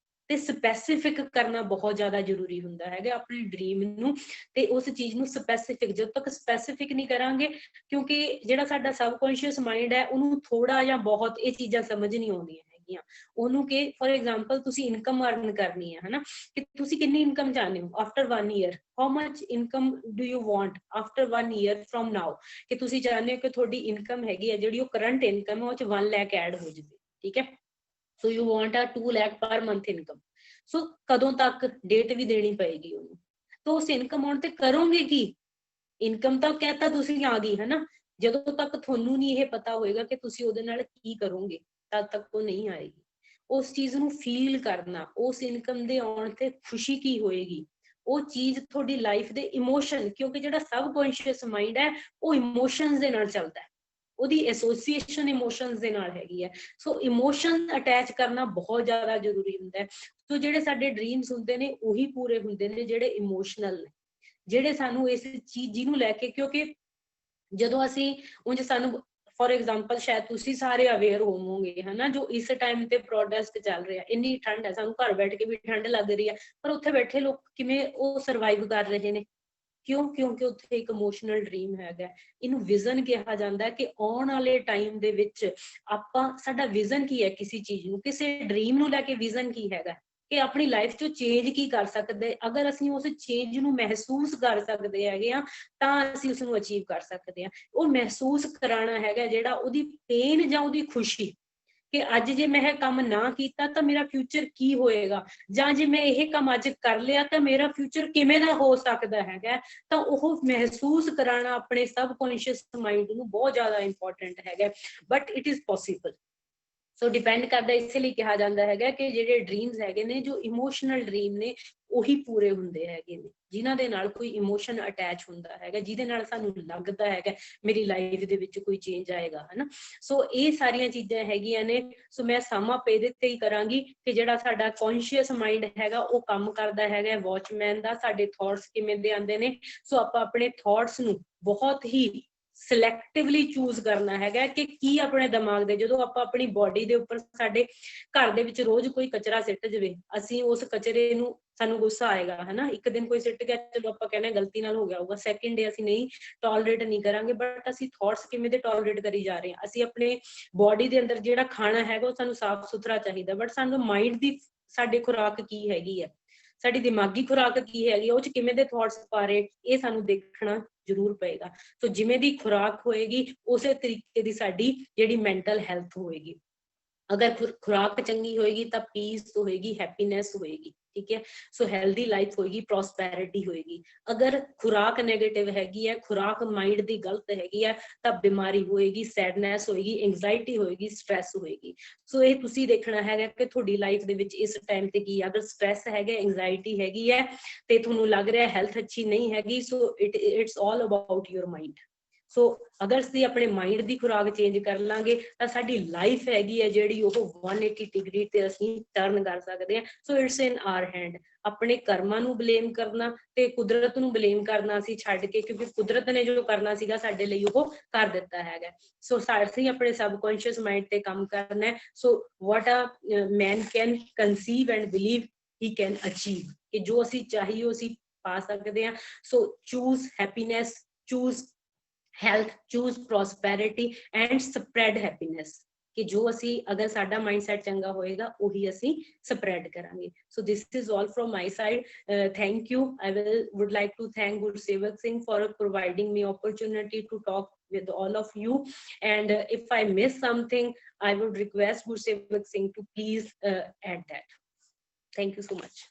ਤੇ ਸਪੈਸੀਫਿਕ ਕਰਨਾ ਬਹੁਤ ਜ਼ਿਆਦਾ ਜ਼ਰੂਰੀ ਹੁੰਦਾ ਹੈਗਾ ਆਪਣੇ ਡ੍ਰੀਮ ਨੂੰ, ਤੇ ਉਸ ਚੀਜ਼ ਨੂੰ ਸਪੈਸੀਫਿਕ, ਜਦੋਂ ਤੱਕ ਸਪੈਸੀਫਿਕ ਨਹੀਂ ਕਰਾਂਗੇ, ਕਿਉਂਕਿ ਜਿਹੜਾ ਸਾਡਾ ਸਬਕੌਂਸ਼ੀਅਸ ਮਾਈਂਡ ਹੈ ਉਹਨੂੰ ਥੋੜਾ ਜਾਂ ਬਹੁਤ ਇਹ ਚੀਜ਼ਾਂ ਸਮਝ ਨਹੀਂ ਆਉਂਦੀਆਂ ਹੈਗੀਆਂ ਉਹਨੂੰ, ਕਿ ਫੋਰ ਐਗਜ਼ਾਮਪਲ ਤੁਸੀਂ ਇਨਕਮ ਅਰਨ ਕਰਨੀ ਹੈ ਹਨਾ, ਕਿ ਤੁਸੀਂ ਕਿੰਨੀ ਇਨਕਮ ਚਾਹੁੰਦੇ ਹੋ after 1 year, how much income do you want after 1 year from now, ਕਿ ਤੁਸੀਂ ਚਾਹੁੰਦੇ ਹੋ ਕਿ ਤੁਹਾਡੀ ਇਨਕਮ ਹੈਗੀ ਹੈ ਜਿਹੜੀ ਉਹ ਕਰੰਟ ਇਨਕਮ ਹੈ ਉਹ ਚ 1 ਲੱਖ ਐਡ ਹੋ ਜਾਵੇ, ਠੀਕ ਹੈ, so you want a 2 lakh per month income, ਸੋ ਕਦੋਂ ਤੱਕ ਡੇਟ ਵੀ ਦੇਣੀ ਪਏਗੀ ਉਹਨੂੰ, ਤਾਂ ਉਸ ਇਨਕਮ ਆਉਣ ਤੇ ਕਰੋਗੇ ਕੀ, ਇਨਕਮ ਤਾਂ ਕਹਿਤਾ ਤੁਸੀਂ ਆ ਗਈ ਹਨਾ, ਜਦੋਂ ਤੱਕ ਤੁਹਾਨੂੰ ਨਹੀਂ ਇਹ ਪਤਾ ਹੋਏਗਾ ਕਿ ਤੁਸੀਂ ਉਹਦੇ ਨਾਲ ਕੀ ਕਰੋਗੇ ਤਦ ਤੱਕ ਉਹ ਨਹੀਂ ਆਏਗੀ। ਉਸ ਚੀਜ਼ ਨੂੰ ਫੀਲ ਕਰਨਾ, ਉਸ ਇਨਕਮ ਦੇ ਆਉਣ ਤੇ ਖੁਸ਼ੀ ਕੀ ਹੋਏਗੀ, ਉਹ ਚੀਜ਼ ਤੁਹਾਡੀ ਲਾਈਫ ਦੇ ਇਮੋਸ਼ਨ, ਕਿਉਂਕਿ ਜਿਹੜਾ ਸਬਕੌਂਸ਼ੀਅਸ ਮਾਈਂਡ ਹੈ ਉਹ ਇਮੋਸ਼ਨਸ ਦੇ ਨਾਲ ਚੱਲਦਾ ਹੈ, ਉਹਦੀ ਐਸੋਸੀਏਸ਼ਨ ਇਮੋਸ਼ਨਸ ਦੇ ਨਾਲ ਹੈਗੀ ਹੈ, ਸੋ ਇਮੋਸ਼ਨ ਅਟੈਚ ਕਰਨਾ ਬਹੁਤ ਜ਼ਿਆਦਾ ਜ਼ਰੂਰੀ ਹੁੰਦਾ ਹੈ। ਸੋ ਜਿਹੜੇ ਸਾਡੇ ਡ੍ਰੀਮਸ ਹੁੰਦੇ ਨੇ ਉਹੀ ਪੂਰੇ ਹੁੰਦੇ ਨੇ ਜਿਹੜੇ ਇਮੋਸ਼ਨਲ ਨੇ, ਜਿਹੜੇ ਸਾਨੂੰ ਇਸ ਚੀਜ਼ ਜਿਹਨੂੰ ਲੈ ਕੇ, ਕਿਉਂਕਿ ਜਦੋਂ ਅਸੀਂ ਉਂਝ ਸਾਨੂੰ ਫੋਰ ਐਗਜ਼ਾਮਪਲ ਸ਼ਾਇਦ ਤੁਸੀਂ ਸਾਰੇ ਅਵੇਅਰ ਹੋਵੋਗੇ ਹਨਾ, ਜੋ ਇਸ ਟਾਈਮ ਤੇ ਪ੍ਰੋਟੈਸਟ ਚੱਲ ਰਿਹਾ, ਇੰਨੀ ਠੰਡ ਹੈ, ਸਾਨੂੰ ਘਰ ਬੈਠ ਕੇ ਵੀ ਠੰਡ ਲੱਗ ਰਹੀ ਹੈ, ਪਰ ਉੱਥੇ ਬੈਠੇ ਲੋਕ ਕਿਵੇਂ ਉਹ ਸਰਵਾਈਵ ਕਰ ਰਹੇ ਨੇ, ਕਿਉਂ, ਕਿਉਂਕਿ ਉੱਥੇ ਇੱਕ ਇਮੋਸ਼ਨਲ ਡ੍ਰੀਮ ਹੈਗਾ, ਇਹਨੂੰ ਵਿਜ਼ਨ ਕਿਹਾ ਜਾਂਦਾ ਹੈ, ਕਿ ਆਉਣ ਵਾਲੇ ਟਾਈਮ ਦੇ ਵਿੱਚ ਆਪਾਂ, ਸਾਡਾ ਵਿਜ਼ਨ ਕੀ ਹੈ ਕਿਸੇ ਚੀਜ਼ ਨੂੰ, ਕਿਸੇ ਡ੍ਰੀਮ ਨੂੰ ਲੈ ਕੇ ਵਿਜ਼ਨ ਕੀ ਹੈਗਾ, ਕਿ ਆਪਣੀ ਲਾਈਫ 'ਚ ਚੇਂਜ ਕੀ ਕਰ ਸਕਦੇ, ਅਗਰ ਅਸੀਂ ਉਸ ਚੇਂਜ ਨੂੰ ਮਹਿਸੂਸ ਕਰ ਸਕਦੇ ਹੈਗੇ ਆ ਤਾਂ ਅਸੀਂ ਉਸਨੂੰ ਅਚੀਵ ਕਰ ਸਕਦੇ ਹਾਂ। ਉਹ ਮਹਿਸੂਸ ਕਰਾਉਣਾ ਹੈਗਾ ਜਿਹੜਾ ਉਹਦੀ ਪੇਨ ਜਾਂ ਉਹਦੀ ਖੁਸ਼ੀ, ਕਿ ਅੱਜ ਜੇ ਮੈਂ ਇਹ ਕੰਮ ਨਾ ਕੀਤਾ ਤਾਂ ਮੇਰਾ ਫਿਊਚਰ ਕੀ ਹੋਏਗਾ, ਜਾਂ ਜੇ ਮੈਂ ਇਹ ਕੰਮ ਅੱਜ ਕਰ ਲਿਆ ਤਾਂ ਮੇਰਾ ਫਿਊਚਰ ਕਿਵੇਂ ਦਾ ਹੋ ਸਕਦਾ ਹੈਗਾ, ਤਾਂ ਉਹ ਮਹਿਸੂਸ ਕਰਾਉਣਾ ਆਪਣੇ ਸਬਕੌਂਸ਼ੀਅਸ ਮਾਈਂਡ ਨੂੰ ਬਹੁਤ ਜ਼ਿਆਦਾ ਇੰਪੋਰਟੈਂਟ ਹੈਗਾ, but it is possible. So depend ਕਰਦਾ, ਇਸੇ ਲਈ ਕਿਹਾ ਜਾਂਦਾ ਹੈਗਾ ਕਿ ਜਿਹੜੇ ਡ੍ਰੀਮਸ ਹੈਗੇ ਨੇ, ਜੋ ਇਮੋਸ਼ਨਲ ਡ੍ਰੀਮ ਨੇ ਉਹੀ ਪੂਰੇ ਹੁੰਦੇ ਹੈਗੇ ਨੇ, ਜਿਨ੍ਹਾਂ ਦੇ ਨਾਲ ਕੋਈ ਇਮੋਸ਼ਨ ਅਟੈਚ ਹੁੰਦਾ ਹੈਗਾ, ਜਿਹਦੇ ਨਾਲ ਸਾਨੂੰ ਲੱਗਦਾ ਹੈਗਾ ਮੇਰੀ ਲਾਈਫ ਦੇ ਵਿੱਚ ਕੋਈ ਚੇਂਜ ਆਏਗਾ ਹਨਾ। ਸੋ ਇਹ ਸਾਰੀਆਂ ਚੀਜ਼ਾਂ ਹੈਗੀਆਂ ਨੇ। ਸੋ ਮੈਂ ਸਮ ਅਪ ਇਹਦੇ ਤੇ ਹੀ ਕਰਾਂਗੀ ਕਿ ਜਿਹੜਾ ਸਾਡਾ ਕੌਨਸ਼ੀਅਸ ਮਾਈਂਡ ਹੈਗਾ ਉਹ ਕੰਮ ਕਰਦਾ ਹੈਗਾ ਵਾਚਮੈਨ ਦਾ, ਸਾਡੇ ਥਾਟਸ ਕਿਵੇਂ ਦੇ ਆਉਂਦੇ ਨੇ, ਸੋ ਆਪਾਂ ਆਪਣੇ ਥਾਟਸ ਨੂੰ ਬਹੁਤ ਹੀ ਸਿਲੈਕਟਿਵਲੀ ਚੂਜ਼ ਕਰਨਾ ਹੈਗਾ ਕਿ ਕੀ ਆਪਣੇ ਦਿਮਾਗ ਦੇ, ਜਦੋਂ ਆਪਾਂ ਆਪਣੀ ਬੋਡੀ ਦੇ ਉੱਪਰ, ਸਾਡੇ ਘਰ ਦੇ ਵਿੱਚ ਰੋਜ਼ ਕੋਈ ਕਚਰਾ ਸਿੱਟ ਜਾਵੇ, ਅਸੀਂ ਉਸ ਕਚਰੇ ਨੂੰ, ਸਾਨੂੰ ਗੁੱਸਾ ਆਏਗਾ ਹਨਾ, ਇੱਕ ਦਿਨ ਕੋਈ ਸਿੱਟ ਗਿਆ ਚਲੋ ਆਪਾਂ ਕਹਿੰਦੇ ਗਲਤੀ ਨਾਲ ਹੋ ਗਿਆ ਹੋਊਗਾ, ਸੈਕਿੰਡ ਡੇ ਅਸੀਂ ਨਹੀਂ ਟੋਲਰੇਟ ਨਹੀਂ ਕਰਾਂਗੇ, ਬਟ ਅਸੀਂ ਥਾਟਸ ਕਿਵੇਂ ਦੇ ਟੋਲਰੇਟ ਕਰੀ ਜਾ ਰਹੇ ਹਾਂ, ਅਸੀਂ ਆਪਣੇ ਬੋਡੀ ਦੇ ਅੰਦਰ ਜਿਹੜਾ ਖਾਣਾ ਹੈਗਾ ਉਹ ਸਾਨੂੰ ਸਾਫ਼ ਸੁਥਰਾ ਚਾਹੀਦਾ, ਬਟ ਸਾਨੂੰ ਮਾਈਂਡ ਦੀ, ਸਾਡੇ ਖੁਰਾਕ ਕੀ ਹੈਗੀ ਹੈ, ਸਾਡੀ ਦਿਮਾਗੀ ਖੁਰਾਕ ਕੀ ਹੈਗੀ, ਉਹ ਚ ਕਿਵੇਂ ਦੇ ਥਾਟਸ ਪਾ ਰਹੇ, ਇਹ ਸਾਨੂੰ ਦੇਖਣਾ ਜ਼ਰੂਰ ਪਏਗਾ। ਸੋ ਜਿਵੇਂ ਦੀ ਖੁਰਾਕ ਹੋਏਗੀ ਉਸੇ ਤਰੀਕੇ ਦੀ ਸਾਡੀ ਜਿਹੜੀ ਮੈਂਟਲ ਹੈਲਥ ਹੋਏਗੀ, ਅਗਰ ਖੁਰਾਕ ਚੰਗੀ ਹੋਏਗੀ ਤਾਂ ਪੀਸ ਹੋਏਗੀ, ਹੈਪੀਨੈਸ ਹੋਏਗੀ, ਠੀਕ ਹੈ, ਸੋ ਹੈਲਦੀ ਲਾਈਫ ਹੋਏਗੀ, ਪ੍ਰੋਸਪੈਰਿਟੀ ਹੋਏਗੀ। ਅਗਰ ਖੁਰਾਕ ਨੈਗੇਟਿਵ ਹੈਗੀ ਹੈ, ਖੁਰਾਕ ਮਾਈਂਡ ਦੀ ਗਲਤ ਹੈਗੀ ਹੈ, ਤਾਂ ਬਿਮਾਰੀ ਹੋਏਗੀ, ਸੈਡਨੈਸ ਹੋਏਗੀ, ਐਂਜ਼ਾਈਟੀ ਹੋਏਗੀ, ਸਟ੍ਰੈਸ ਹੋਏਗੀ। ਸੋ ਇਹ ਤੁਸੀਂ ਦੇਖਣਾ ਹੈਗਾ ਕਿ ਤੁਹਾਡੀ ਲਾਈਫ ਦੇ ਵਿੱਚ ਇਸ ਟਾਈਮ ਤੇ ਕੀ, ਅਗਰ ਸਟ੍ਰੈਸ ਹੈਗਾ, ਐਂਜ਼ਾਈਟੀ ਹੈਗੀ ਹੈ ਤੇ ਤੁਹਾਨੂੰ ਲੱਗ ਰਿਹਾ ਹੈਲਥ ਅੱਛੀ ਨਹੀਂ ਹੈਗੀ, so it's all about your mind. So ਅਗਰ ਅਸੀਂ ਆਪਣੇ ਮਾਈਂਡ ਦੀ ਖੁਰਾਕ ਚੇਂਜ ਕਰ ਲਾਂਗੇ ਤਾਂ ਸਾਡੀ ਲਾਈਫ ਹੈਗੀ ਹੈ ਜਿਹੜੀ ਉਹ 180 ਡਿਗਰੀ ਤੇ ਅਸੀਂ ਟਰਨ ਕਰ ਸਕਦੇ ਹਾਂ। So it's in our hand. ਆਪਣੇ ਕਰਮਾਂ ਨੂੰ ਬਲੇਮ ਕਰਨਾ ਤੇ ਕੁਦਰਤ ਨੂੰ ਬਲੇਮ ਕਰਨਾ ਅਸੀਂ ਛੱਡ ਕੇ, ਕਿਉਂਕਿ ਕੁਦਰਤ ਨੇ ਜੋ ਕਰਨਾ ਸੀਗਾ ਸਾਡੇ ਲਈ ਉਹ ਕਰ ਦਿੱਤਾ ਹੈਗਾ। ਸੋ ਅਸੀਂ ਆਪਣੇ ਸਬਕੌਂਸ਼ੀਅਸ ਮਾਈਂਡ ਤੇ ਕੰਮ ਕਰਨਾ ਹੈ। So what a man can conceive and believe he can achieve, ਕਿ ਜੋ ਅਸੀਂ ਚਾਹੀਏ ਉਹ ਅਸੀਂ ਪਾ ਸਕਦੇ ਹਾਂ। So choose happiness, choose health, choose prosperity and spread happiness, ਕਿ ਜੋ ਅਸੀਂ ਅਗਰ ਸਾਡਾ ਮਾਈਂਡਸੈਟ ਚੰਗਾ ਹੋਏਗਾ ਉਹੀ ਅਸੀਂ ਸਪਰੈਡ ਕਰਾਂਗੇ। So this is all from my side. Thank you. I would like to thank Gursevak Singh for providing me opportunity to talk with all of you, and if I miss something I would request Gursevak Singh to please add that. Thank you so much.